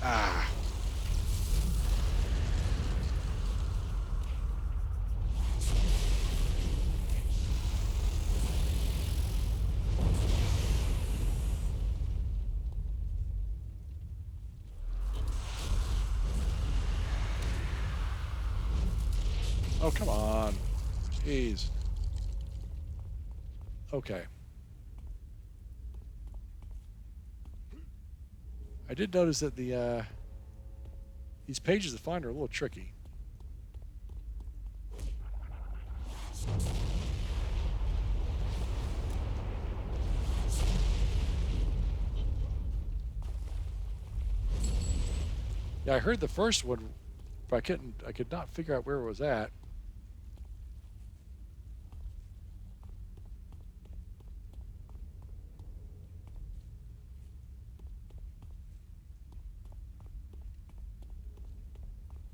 Ah. Oh, come on. Jeez. Okay. I did notice that these pages to find are a little tricky. Yeah, I heard the first one, but I could not figure out where it was at.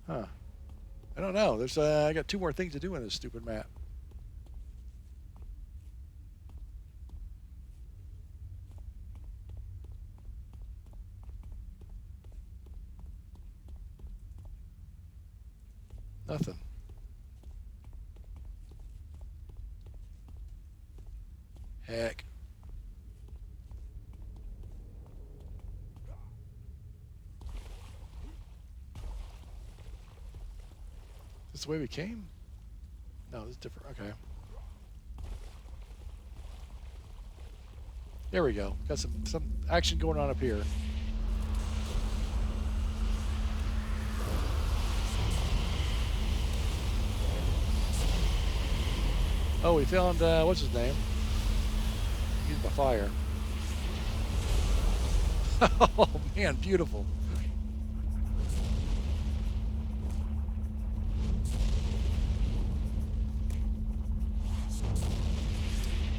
Huh. I don't know. There's I got 2 more things to do in this stupid map. Nothing. Heck. Is this the way we came? No, this is different. Okay. There we go. Got some action going on up here. Oh, we found, what's his name? He's by fire. Oh, man, beautiful.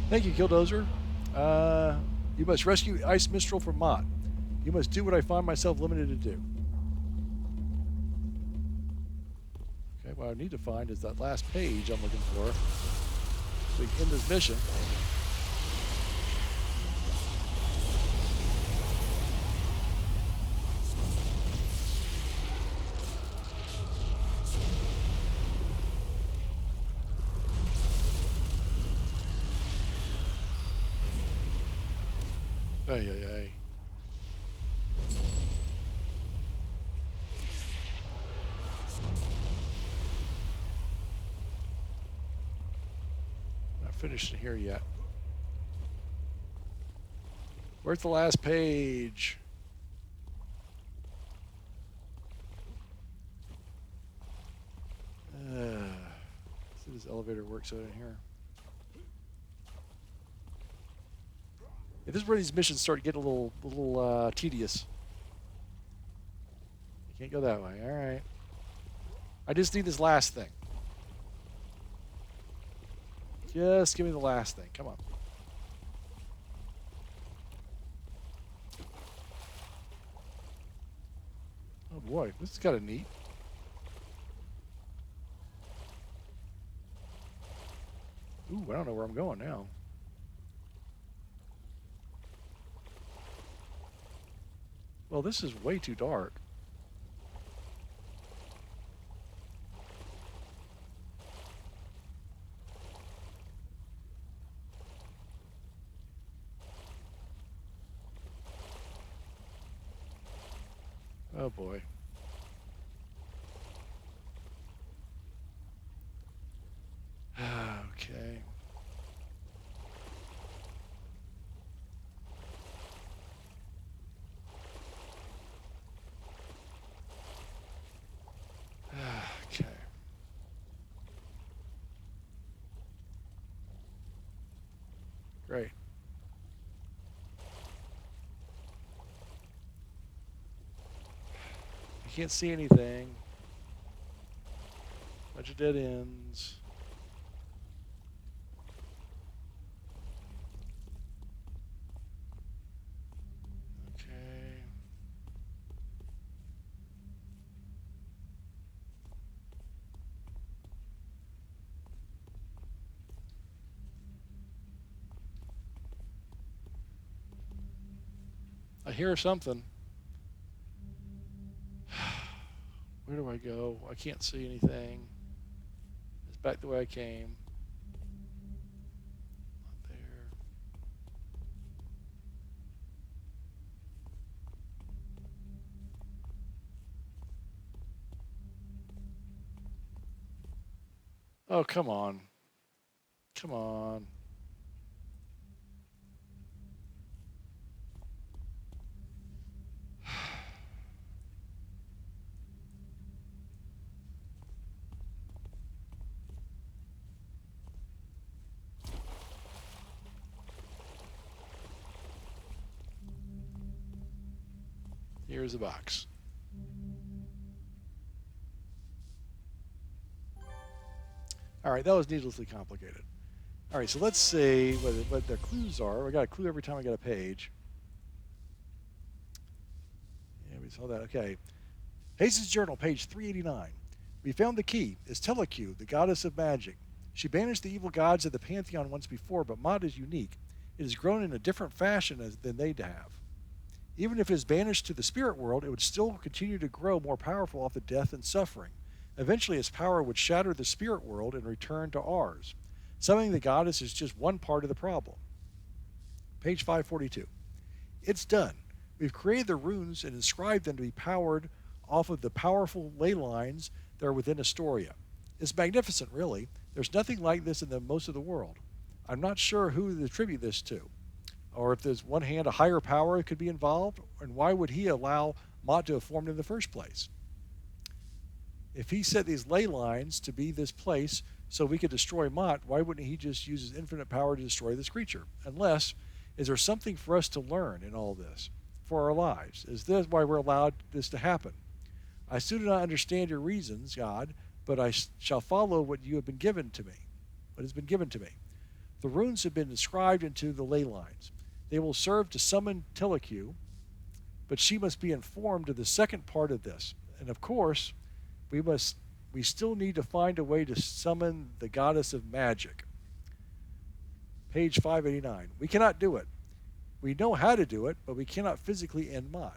Thank you, Killdozer. You must rescue Ice Mistral from Mott. You must do what I find myself limited to do. Okay, what I need to find is that last page I'm looking for. So we can end this mission. Ay, ay, ay. Not finished in here yet. Where's the last page? See this elevator works out in here. Yeah, this is where these missions start getting a little tedious. You can't go that way. All right. I just need this last thing. Just give me the last thing. Come on. Oh boy, this is kind of neat. Ooh, I don't know where I'm going now. Well, this is way too dark. Oh boy. Okay. Okay. Great. I can't see anything. Bunch of dead ends. Okay. I hear something. Where do I go? I can't see anything. It's back the way I came. Not there. Oh, come on. Come on. Here's the box. All right, that was needlessly complicated. All right, so let's see what the clues are. We got a clue every time I get a page. Yeah, we saw that. Okay. Hayes' journal, page 389. We found the key. It's Telekyu, the goddess of magic. She banished the evil gods of the pantheon once before, but Mott is unique. It has grown in a different fashion than they'd have. Even if it is banished to the spirit world, it would still continue to grow more powerful off the death and suffering. Eventually, its power would shatter the spirit world and return to ours. Summoning the goddess is just one part of the problem. Page 542. It's done. We've created the runes and inscribed them to be powered off of the powerful ley lines that are within Astoria. It's magnificent, really. There's nothing like this in most of the world. I'm not sure who to attribute this to, or if there's one hand a higher power could be involved, and why would he allow Mott to have formed in the first place? If he set these ley lines to be this place so we could destroy Mott, why wouldn't he just use his infinite power to destroy this creature? Unless, is there something for us to learn in all this for our lives? Is this why we're allowed this to happen? I still do not understand your reasons, God, but I shall follow what you have been given to me, what has been given to me. The runes have been inscribed into the ley lines. They will serve to summon Telekyu, but she must be informed of the second part of this. And of course, we still need to find a way to summon the goddess of magic. Page 589. We cannot do it. We know how to do it, but we cannot physically end Mott.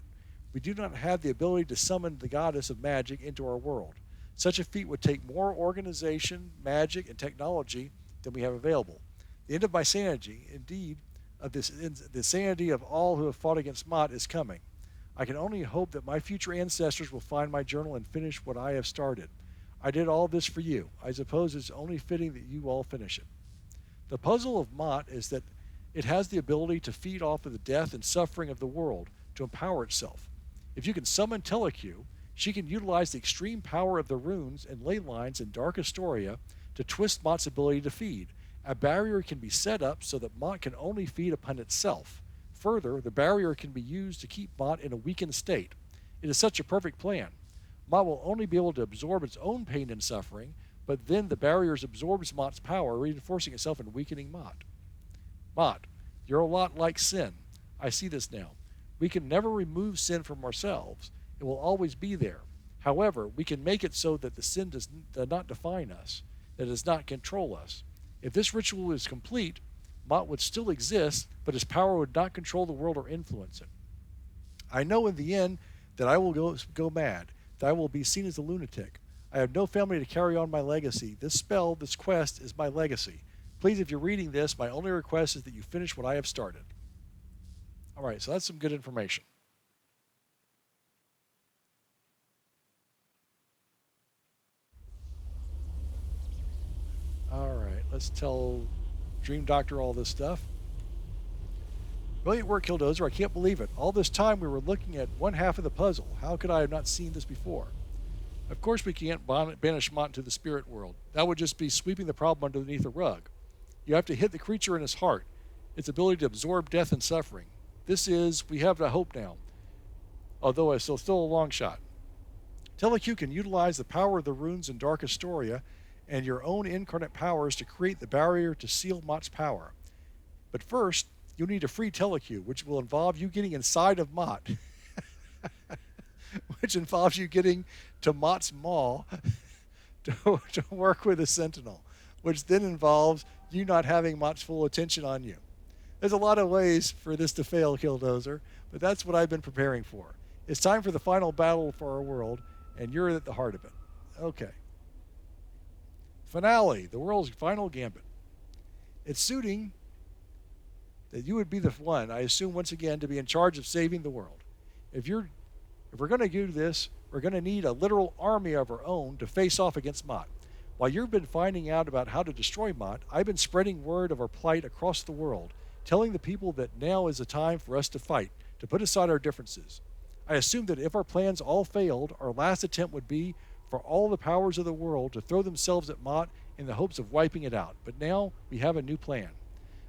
We do not have the ability to summon the goddess of magic into our world. Such a feat would take more organization, magic, and technology than we have available. The end of my sanity, indeed, the sanity of all who have fought against Mott is coming. I can only hope that my future ancestors will find my journal and finish what I have started. I did all this for you. I suppose it's only fitting that you all finish it. The puzzle of Mott is that it has the ability to feed off of the death and suffering of the world to empower itself. If you can summon Telekyu, she can utilize the extreme power of the runes and ley lines in Dark Astoria to twist Mott's ability to feed. A barrier can be set up so that Mott can only feed upon itself. Further, the barrier can be used to keep Mott in a weakened state. It is such a perfect plan. Mott will only be able to absorb its own pain and suffering, but then the barrier absorbs Mott's power, reinforcing itself and weakening Mott. Mott, you're a lot like sin. I see this now. We can never remove sin from ourselves. It will always be there. However, we can make it so that the sin does not define us, that it does not control us. If this ritual is complete, Mott would still exist, but his power would not control the world or influence it. I know in the end that I will go mad, that I will be seen as a lunatic. I have no family to carry on my legacy. This spell, this quest, is my legacy. Please, if you're reading this, my only request is that you finish what I have started. All right, so that's some good information. All right, let's tell Dream Doctor all this stuff. Brilliant work, Killdozer. I can't believe it. All this time we were looking at one half of the puzzle. How could I have not seen this before? Of course we can't banish Mott into the spirit world. That would just be sweeping the problem underneath the rug. You have to hit the creature in his heart, its ability to absorb death and suffering. We have a hope now, although it's still a long shot. Teleq can utilize the power of the runes in Dark Astoria and your own incarnate powers to create the barrier to seal Mott's power. But first, you'll need to free Teleq, which will involve you getting inside of Mott, which involves you getting to Mott's Maw to work with a Sentinel, which then involves you not having Mott's full attention on you. There's a lot of ways for this to fail, Killdozer, but that's what I've been preparing for. It's time for the final battle for our world, and you're at the heart of it. Okay. Finale, the world's final gambit. It's suiting that you would be the one, I assume once again, to be in charge of saving the world. If we're going to do this, we're going to need a literal army of our own to face off against Mott. While you've been finding out about how to destroy Mott, I've been spreading word of our plight across the world, telling the people that now is the time for us to fight, to put aside our differences. I assumed that if our plans all failed, our last attempt would be for all the powers of the world to throw themselves at Mott in the hopes of wiping it out. But now we have a new plan.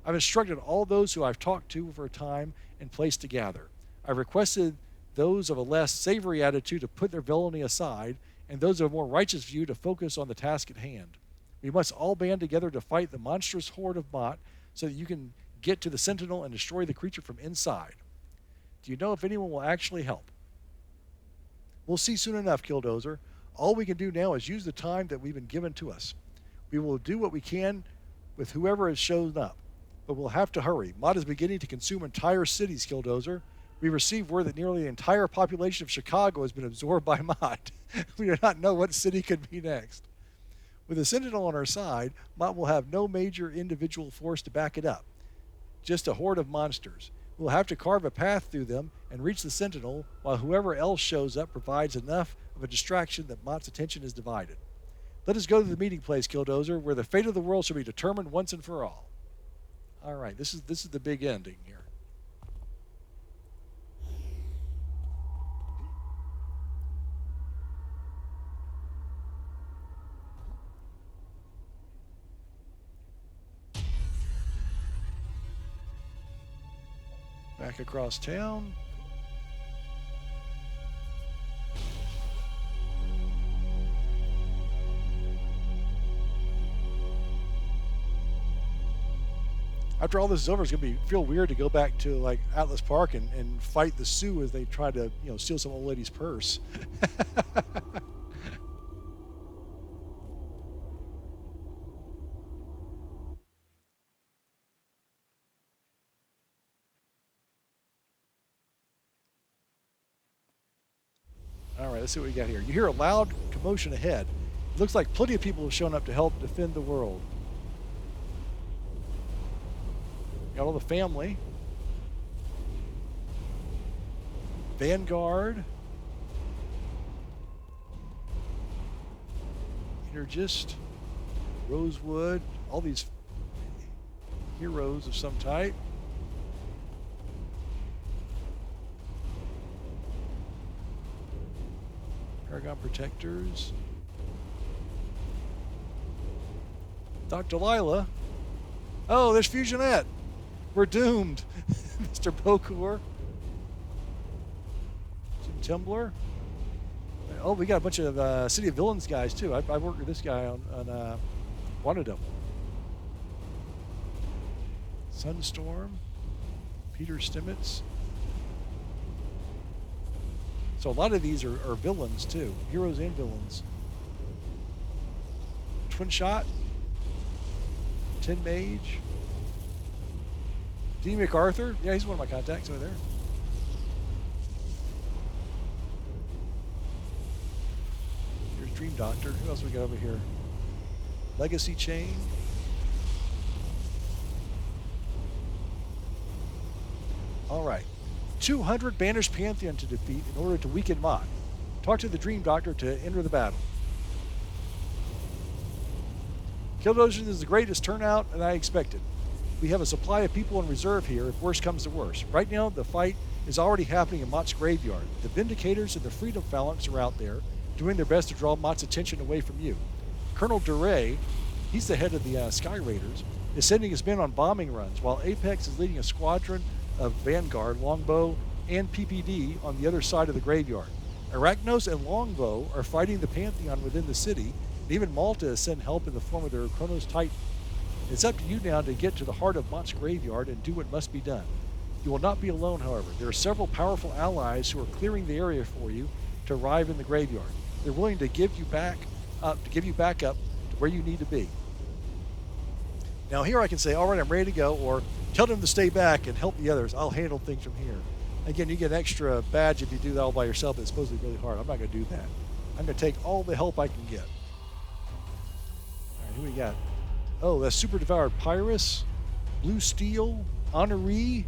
I've instructed all those who I've talked to for a time and place to gather. I've requested those of a less savory attitude to put their villainy aside, and those of a more righteous view to focus on the task at hand. We must all band together to fight the monstrous horde of Mott so that you can get to the Sentinel and destroy the creature from inside. Do you know if anyone will actually help? We'll see soon enough, Killdozer. All we can do now is use the time that we've been given to us. We will do what we can with whoever has shown up, but we'll have to hurry. Mott is beginning to consume entire cities, Killdozer. We received word that nearly the entire population of Chicago has been absorbed by Mott. We do not know what city could be next. With the Sentinel on our side, Mott will have no major individual force to back it up, just a horde of monsters. We'll have to carve a path through them and reach the Sentinel, while whoever else shows up provides enough of a distraction that Mott's attention is divided. Let us go to the meeting place, Killdozer, where the fate of the world shall be determined once and for all. All right, this is the big ending here. Back across town. After all this is over, it's going to feel weird to go back to like Atlas Park and fight the Sioux as they try to steal some old lady's purse. All right, let's see what we got here. You hear a loud commotion ahead. It looks like plenty of people have shown up to help defend the world. Got all the family. Vanguard. Energist. Rosewood. All these heroes of some type. Paragon Protectors. Dr. Lila. Oh, there's Fusionette. We're doomed. Mr. Bokur. Jim Timbler. Oh, we got a bunch of City of Villains guys, too. I worked with this guy on Wanted. Sunstorm. Peter Stimmitz. So a lot of these are villains, too. Heroes and villains. Twin Shot. Tin Mage. D. MacArthur. Yeah, he's one of my contacts over there. Dream Doctor. Who else we got over here? Legacy Chain. All right. 200 banished Pantheon to defeat in order to weaken Mott. Talk to the Dream Doctor to enter the battle. Killdozer is the greatest turnout than I expected. We have a supply of people in reserve here if worse comes to worse. Right now, the fight is already happening in Mott's graveyard. The Vindicators and the Freedom Phalanx are out there, doing their best to draw Mott's attention away from you. Colonel Duray, he's the head of the Sky Raiders, is sending his men on bombing runs, while Apex is leading a squadron of Vanguard, Longbow, and PPD on the other side of the graveyard. Arachnos and Longbow are fighting the Pantheon within the city, and even Malta has sent help in the form of their Chronos Titan. It's up to you now to get to the heart of Mott's graveyard and do what must be done. You will not be alone, however. There are several powerful allies who are clearing the area for you to arrive in the graveyard. They're willing to give you back up to where you need to be. Now here I can say, all right, I'm ready to go, or tell them to stay back and help the others. I'll handle things from here. Again, you get an extra badge if you do that all by yourself. It's supposed to be really hard. I'm not going to do that. I'm going to take all the help I can get. All right, who we got? Oh, that's Super Devoured Pyrus, Blue Steel, Honoree,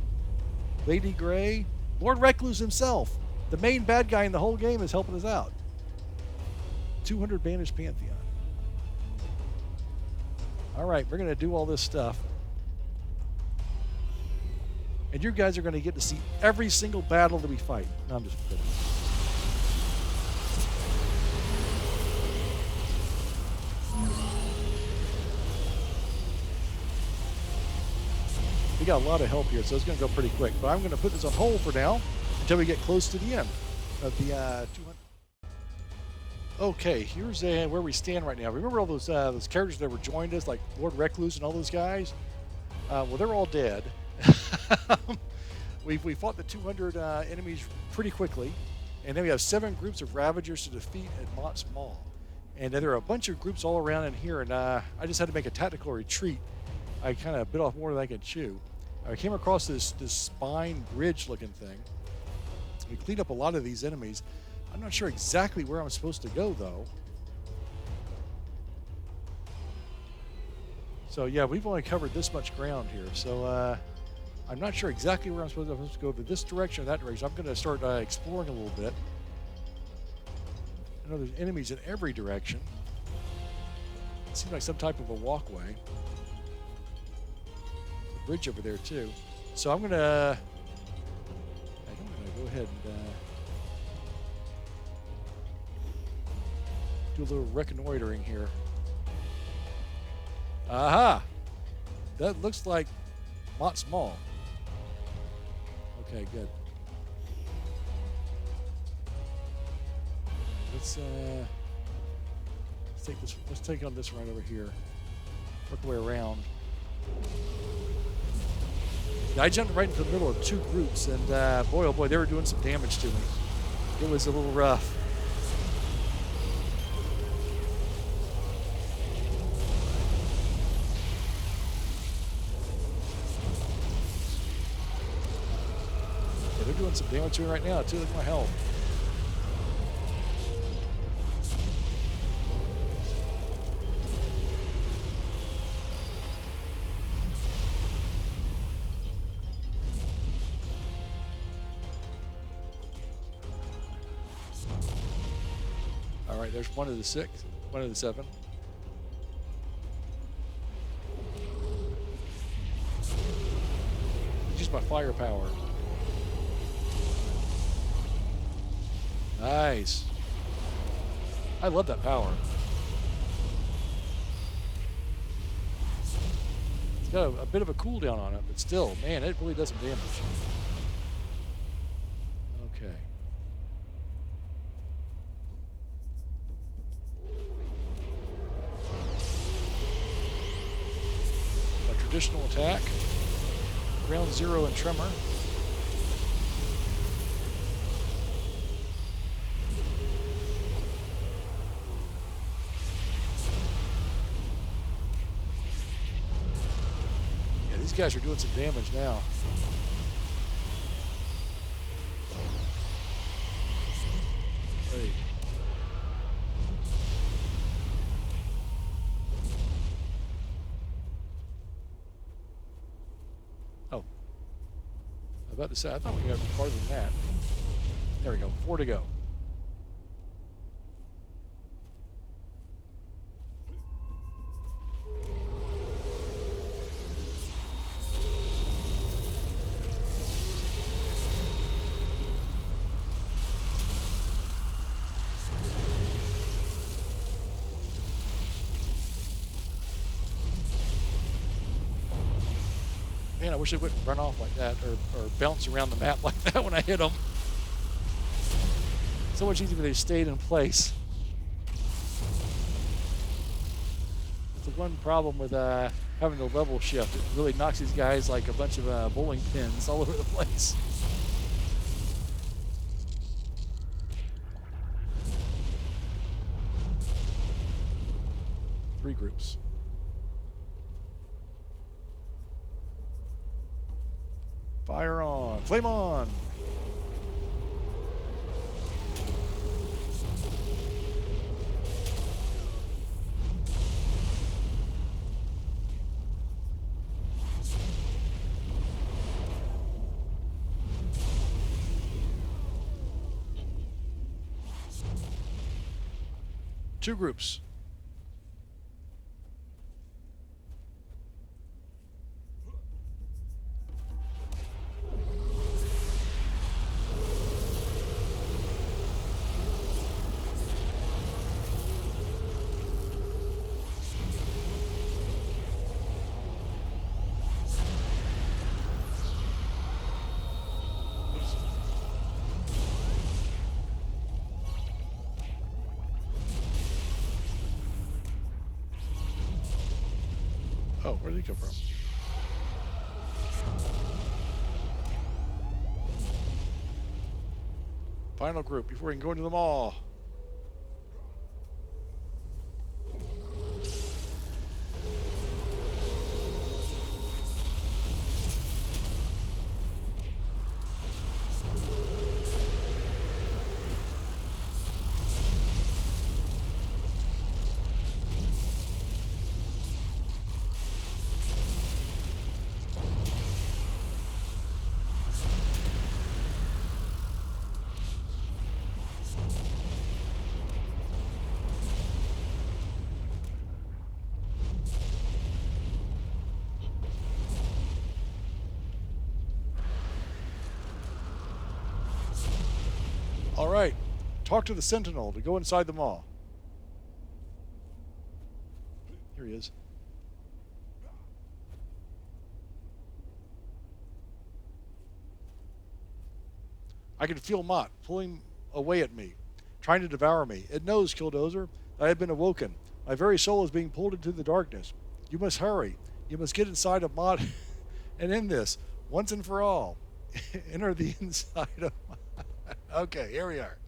Lady Grey, Lord Recluse himself. The main bad guy in the whole game is helping us out. 200 banished Pantheon. All right, we're going to do all this stuff. And you guys are going to get to see every single battle that we fight. No, I'm just kidding. We got a lot of help here, so it's going to go pretty quick. But I'm going to put this on hold for now until we get close to the end of the 200. Okay, here's where we stand right now. Remember all those characters that were joined us, like Lord Recluse and all those guys? Well, they're all dead. we fought the 200 enemies pretty quickly, and then we have 7 groups of Ravagers to defeat at Mott's Maw. And then there are a bunch of groups all around in here, and I just had to make a tactical retreat. I kind of bit off more than I could chew. I came across this spine bridge-looking thing. We cleaned up a lot of these enemies. I'm not sure exactly where I'm supposed to go, though. So, yeah, we've only covered this much ground here. So, I'm not sure exactly where I'm supposed to go, to this direction or that direction. I'm going to start exploring a little bit. I know there's enemies in every direction. It seems like some type of a walkway. A bridge over there, too. So, I'm going to go ahead and do a little reconnoitering here. Aha! That looks like Mott's Maw. Okay, good. Let's take this. Let's take on this right over here. Work our way around. Yeah, I jumped right into the middle of 2 groups, and boy, oh boy, they were doing some damage to me. It was a little rough. Yeah, they're doing some damage to me right now, too. Look at my health. All right, there's one of the 6, one of the 7. Use my firepower. Nice. I love that power. It's got a bit of a cooldown on it, but still, man, it really does some damage. Okay. Traditional attack, ground 0 and tremor. Yeah, these guys are doing some damage now. Hey. about to say, I thought we got farther than that. There we go. 4 to go. Man, I wish they wouldn't run off like that or bounce around the map like that when I hit them. So much easier if they stayed in place. That's the one problem with having the level shift. It really knocks these guys like a bunch of bowling pins all over the place. Three groups. Fire on. Flame on. Two groups. Oh, where did he come from? Final group before we can go into the mall. All right, talk to the Sentinel to go inside the mall. Here he is. I can feel Mott pulling away at me, trying to devour me. It knows, Killdozer, that I have been awoken. My very soul is being pulled into the darkness. You must hurry. You must get inside of Mott and end this, once and for all. Enter the inside of Mott. Okay, here we are.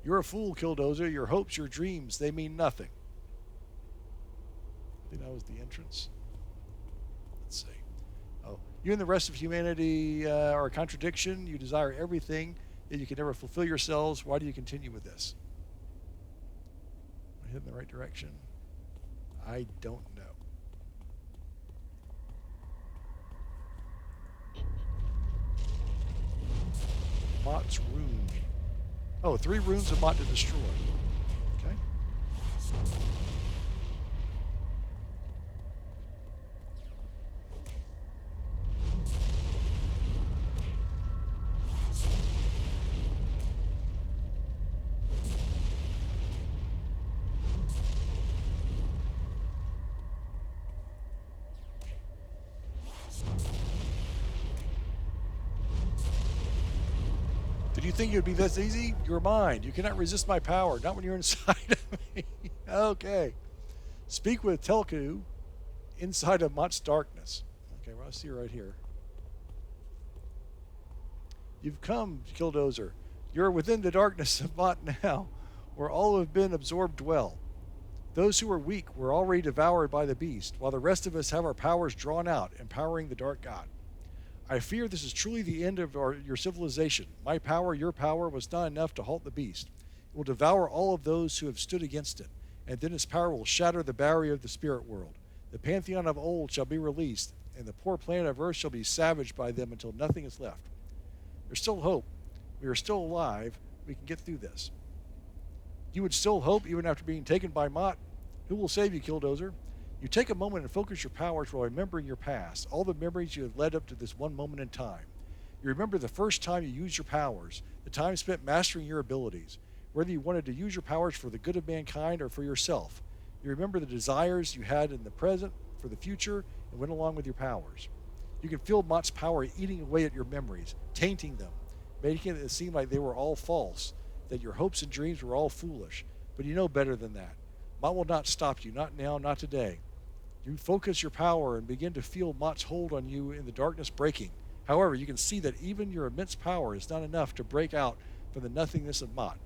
You're a fool, Killdozer. Your hopes, your dreams, they mean nothing. I think that was the entrance. Let's see. Oh, you and the rest of humanity are a contradiction. You desire everything, yet you can never fulfill yourselves. Why do you continue with this? Am I heading in the right direction? I don't know. Mott's rune. Oh, 3 runes of Mott to destroy. Okay. Did you think it would be this easy? You're mine. You cannot resist my power. Not when you're inside of me. Okay. Speak with Telku inside of Mott's darkness. Okay, well, I see her right here. You've come, Killdozer. You're within the darkness of Mott now, where all who have been absorbed dwell. Those who are weak were already devoured by the beast, while the rest of us have our powers drawn out, empowering the Dark God. I fear this is truly the end of your civilization. My power, your power, was not enough to halt the beast. It will devour all of those who have stood against it, and then its power will shatter the barrier of the spirit world. The pantheon of old shall be released, and the poor planet of Earth shall be savaged by them until nothing is left. There's still hope. We are still alive. We can get through this. You would still hope even after being taken by Mott? Who will save you, Killdozer? You take a moment and focus your powers while remembering your past, all the memories you have led up to this one moment in time. You remember the first time you used your powers, the time spent mastering your abilities, whether you wanted to use your powers for the good of mankind or for yourself. You remember the desires you had in the present, for the future, and went along with your powers. You can feel Mott's power eating away at your memories, tainting them, making it seem like they were all false, that your hopes and dreams were all foolish. But you know better than that. Mott will not stop you, not now, not today. You focus your power and begin to feel Mott's hold on you in the darkness breaking. However, you can see that even your immense power is not enough to break out from the nothingness of Mott.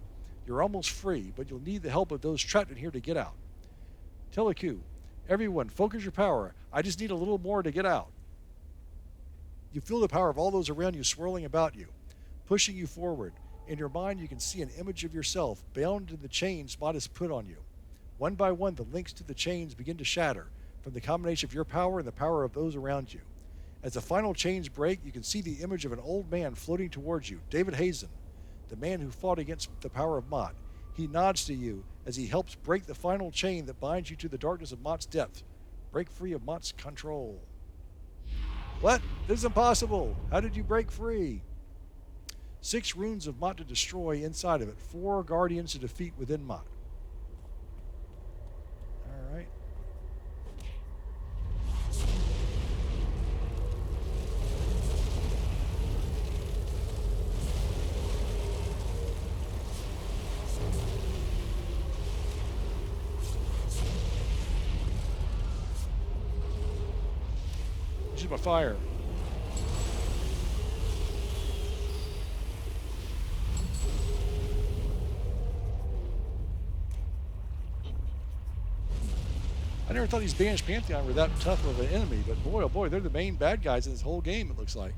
You're almost free, but you'll need the help of those trapped in here to get out. Teleku, everyone, focus your power. I just need a little more to get out. You feel the power of all those around you swirling about you, pushing you forward. In your mind, you can see an image of yourself bound in the chains Mott has put on you. One by one, the links to the chains begin to shatter from the combination of your power and the power of those around you. As the final chains break, you can see the image of an old man floating towards you, David Hazen, the man who fought against the power of Mott. He nods to you as he helps break the final chain that binds you to the darkness of Mott's depth. Break free of Mott's control. What? This is impossible. How did you break free? 6 runes of Mott to destroy inside of it. 4 guardians to defeat within Mott. All right. Use my fire. I never thought these Banished Pantheon were that tough of an enemy, but boy, oh boy, they're the main bad guys in this whole game, it looks like.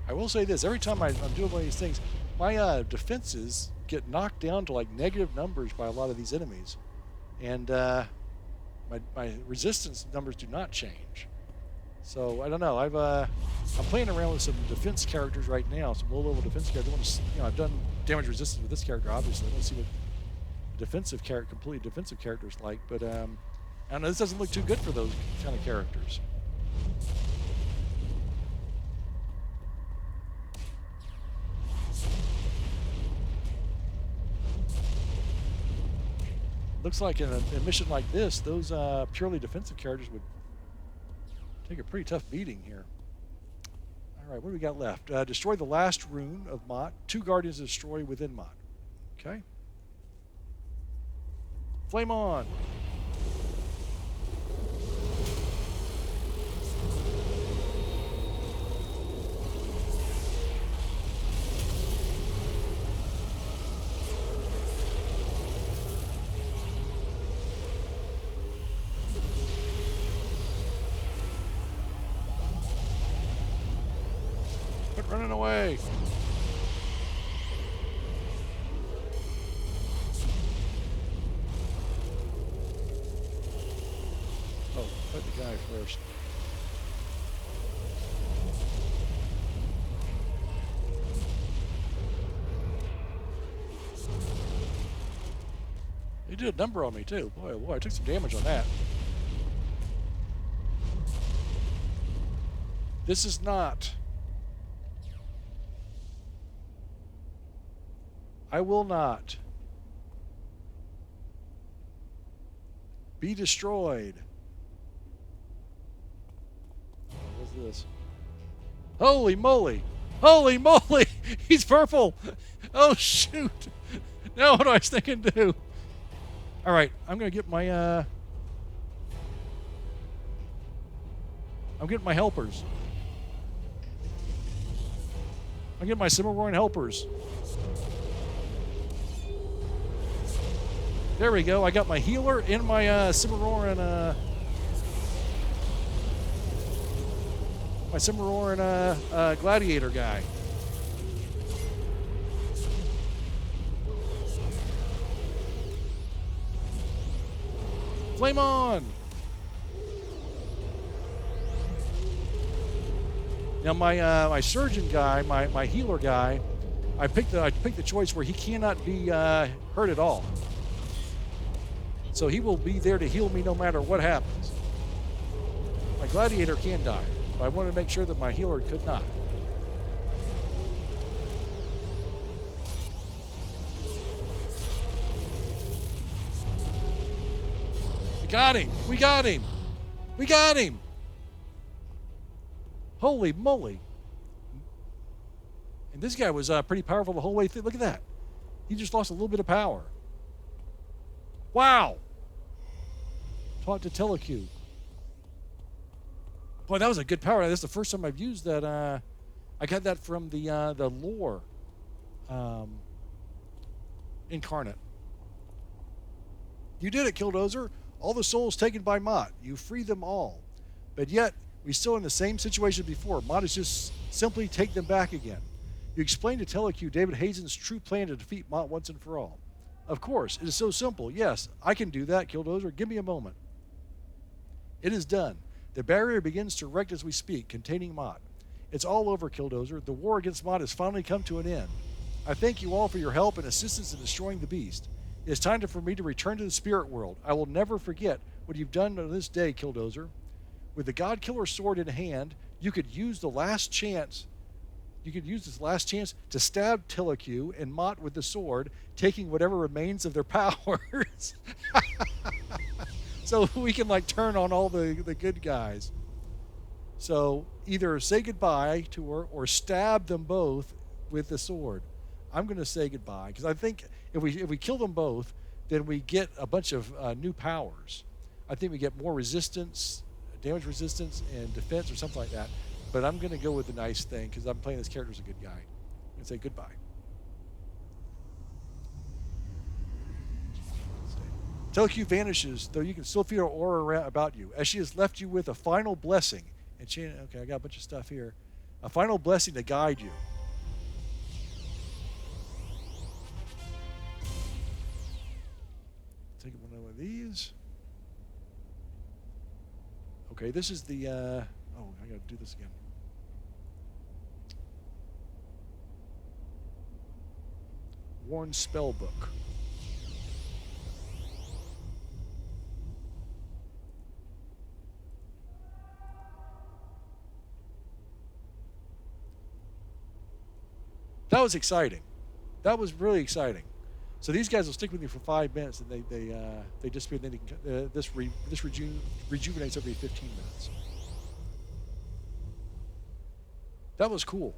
I will say this, every time I'm doing one of these things, my defenses get knocked down to like negative numbers by a lot of these enemies. And my resistance numbers do not change. So I don't know. I'm playing around with some defense characters right now, some low-level defense characters. I've done damage resistance with this character, obviously. I want to see what defensive completely defensive characters like. But I don't know. This doesn't look too good for those kind of characters. Looks like in a mission like this, those purely defensive characters would take a pretty tough beating here. All right, what do we got left? Destroy the last rune of Mott. 2 guardians to destroy within Mott. Okay. Flame on. Running away. Oh, fight the guy first. He did a number on me too. Boy, oh boy, I took some damage on that. This is not. I will not be destroyed. What's this? Holy moly! Holy moly! He's purple! Oh, shoot! Now what do I think and do? All right, I'm going to get my, I'm getting my helpers. I'm getting my Cimarron helpers. There we go. I got my healer and my Cimarron, gladiator guy. Flame on! Now my surgeon guy, my healer guy, I picked the choice where he cannot be hurt at all. So he will be there to heal me no matter what happens. My gladiator can die, but I wanted to make sure that my healer could not. We got him! We got him! We got him! Holy moly! And this guy was pretty powerful the whole way through. Look at that. He just lost a little bit of power. Wow! Taught to Teleq. Boy, that was a good power. That's the first time I've used that. I got that from the lore incarnate. You did it, Killdozer. All the souls taken by Mott. You freed them all. But yet, we're still in the same situation before. Mott is just simply take them back again. You explained to Teleq David Hazen's true plan to defeat Mott once and for all. Of course, it is so simple. Yes, I can do that, Killdozer. Give me a moment. It is done. The barrier begins to erect as we speak, containing Mott. It's all over, Killdozer. The war against Mott has finally come to an end. I thank you all for your help and assistance in destroying the beast. It is time for me to return to the spirit world. I will never forget what you've done on this day, Killdozer. With the God Killer sword in hand, you could use the last chance. You could use this last chance to stab Teleq and Mott with the sword, taking whatever remains of their powers. So we can turn on all the good guys. So either say goodbye to her or stab them both with the sword. I'm going to say goodbye because I think if we kill them both, then we get a bunch of new powers. I think we get more resistance, damage resistance, and defense or something like that. But I'm going to go with the nice thing because I'm playing this character as a good guy and say goodbye. Teleq vanishes, though you can still feel her aura about you, as she has left you with a final blessing. And she, okay, I got a bunch of stuff here. A final blessing to guide you. Take one of these. Okay, this is the, oh, I got to do this again. Worn Spellbook. That was exciting. That was really exciting. So these guys will stick with you for 5 minutes, and they disappear. And then this rejuvenates every 15 minutes. That was cool.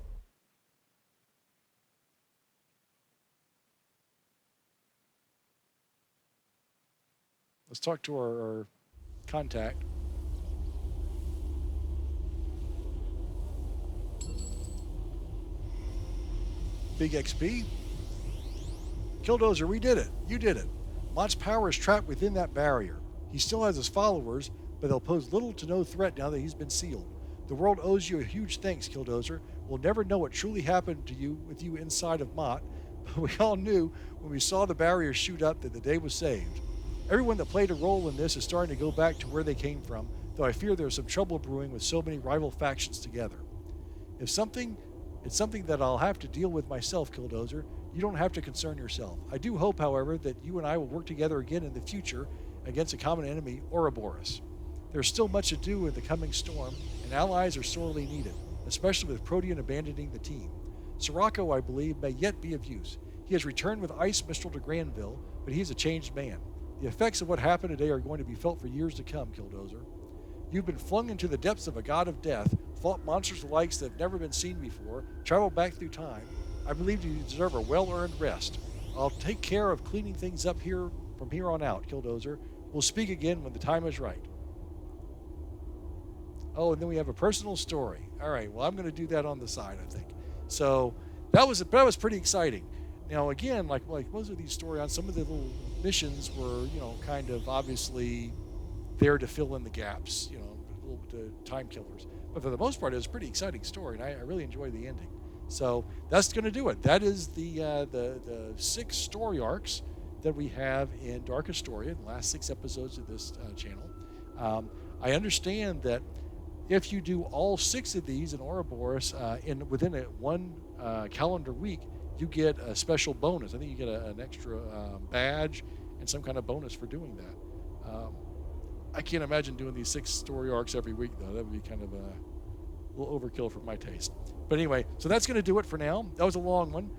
Let's talk to our contact. Big XP. Killdozer, we did it. You did it. Mott's power is trapped within that barrier. He still has his followers, but they'll pose little to no threat now that he's been sealed. The world owes you a huge thanks, Killdozer. We'll never know what truly happened to you with you inside of Mott, but we all knew when we saw the barrier shoot up that the day was saved. Everyone that played a role in this is starting to go back to where they came from, though I fear there's some trouble brewing with so many rival factions together. It's something that I'll have to deal with myself, Killdozer. You don't have to concern yourself. I do hope, however, that you and I will work together again in the future against a common enemy, Ouroboros. There's still much to do in the coming storm, and allies are sorely needed, especially with Protean abandoning the team. Sirocco, I believe, may yet be of use. He has returned with Ice Mistral to Granville, but he is a changed man. The effects of what happened today are going to be felt for years to come, Killdozer. You've been flung into the depths of a god of death, fought monsters the likes that have never been seen before, traveled back through time. I believe you deserve a well-earned rest. I'll take care of cleaning things up here from here on out, Killdozer. We'll speak again when the time is right. Oh, and then we have a personal story. All right, well, I'm going to do that on the side, I think. So that was pretty exciting. Now, again, like most of these stories, some of the little missions were, kind of obviously there to fill in the gaps, little time killers. But for the most part, it was a pretty exciting story, and I really enjoyed the ending. So that's going to do it. That is the 6 story arcs that we have in Dark Astoria, in the last 6 episodes of this channel. I understand that if you do all 6 of these in Ouroboros within one calendar week, you get a special bonus. I think you get an extra badge and some kind of bonus for doing that. I can't imagine doing these 6 story arcs every week, though. That would be kind of a little overkill for my taste. But anyway, so that's going to do it for now. That was a long one.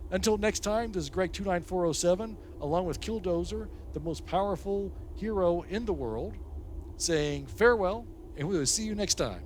Until next time, this is Greg29407, along with Killdozer, the most powerful hero in the world, saying farewell, and we will see you next time.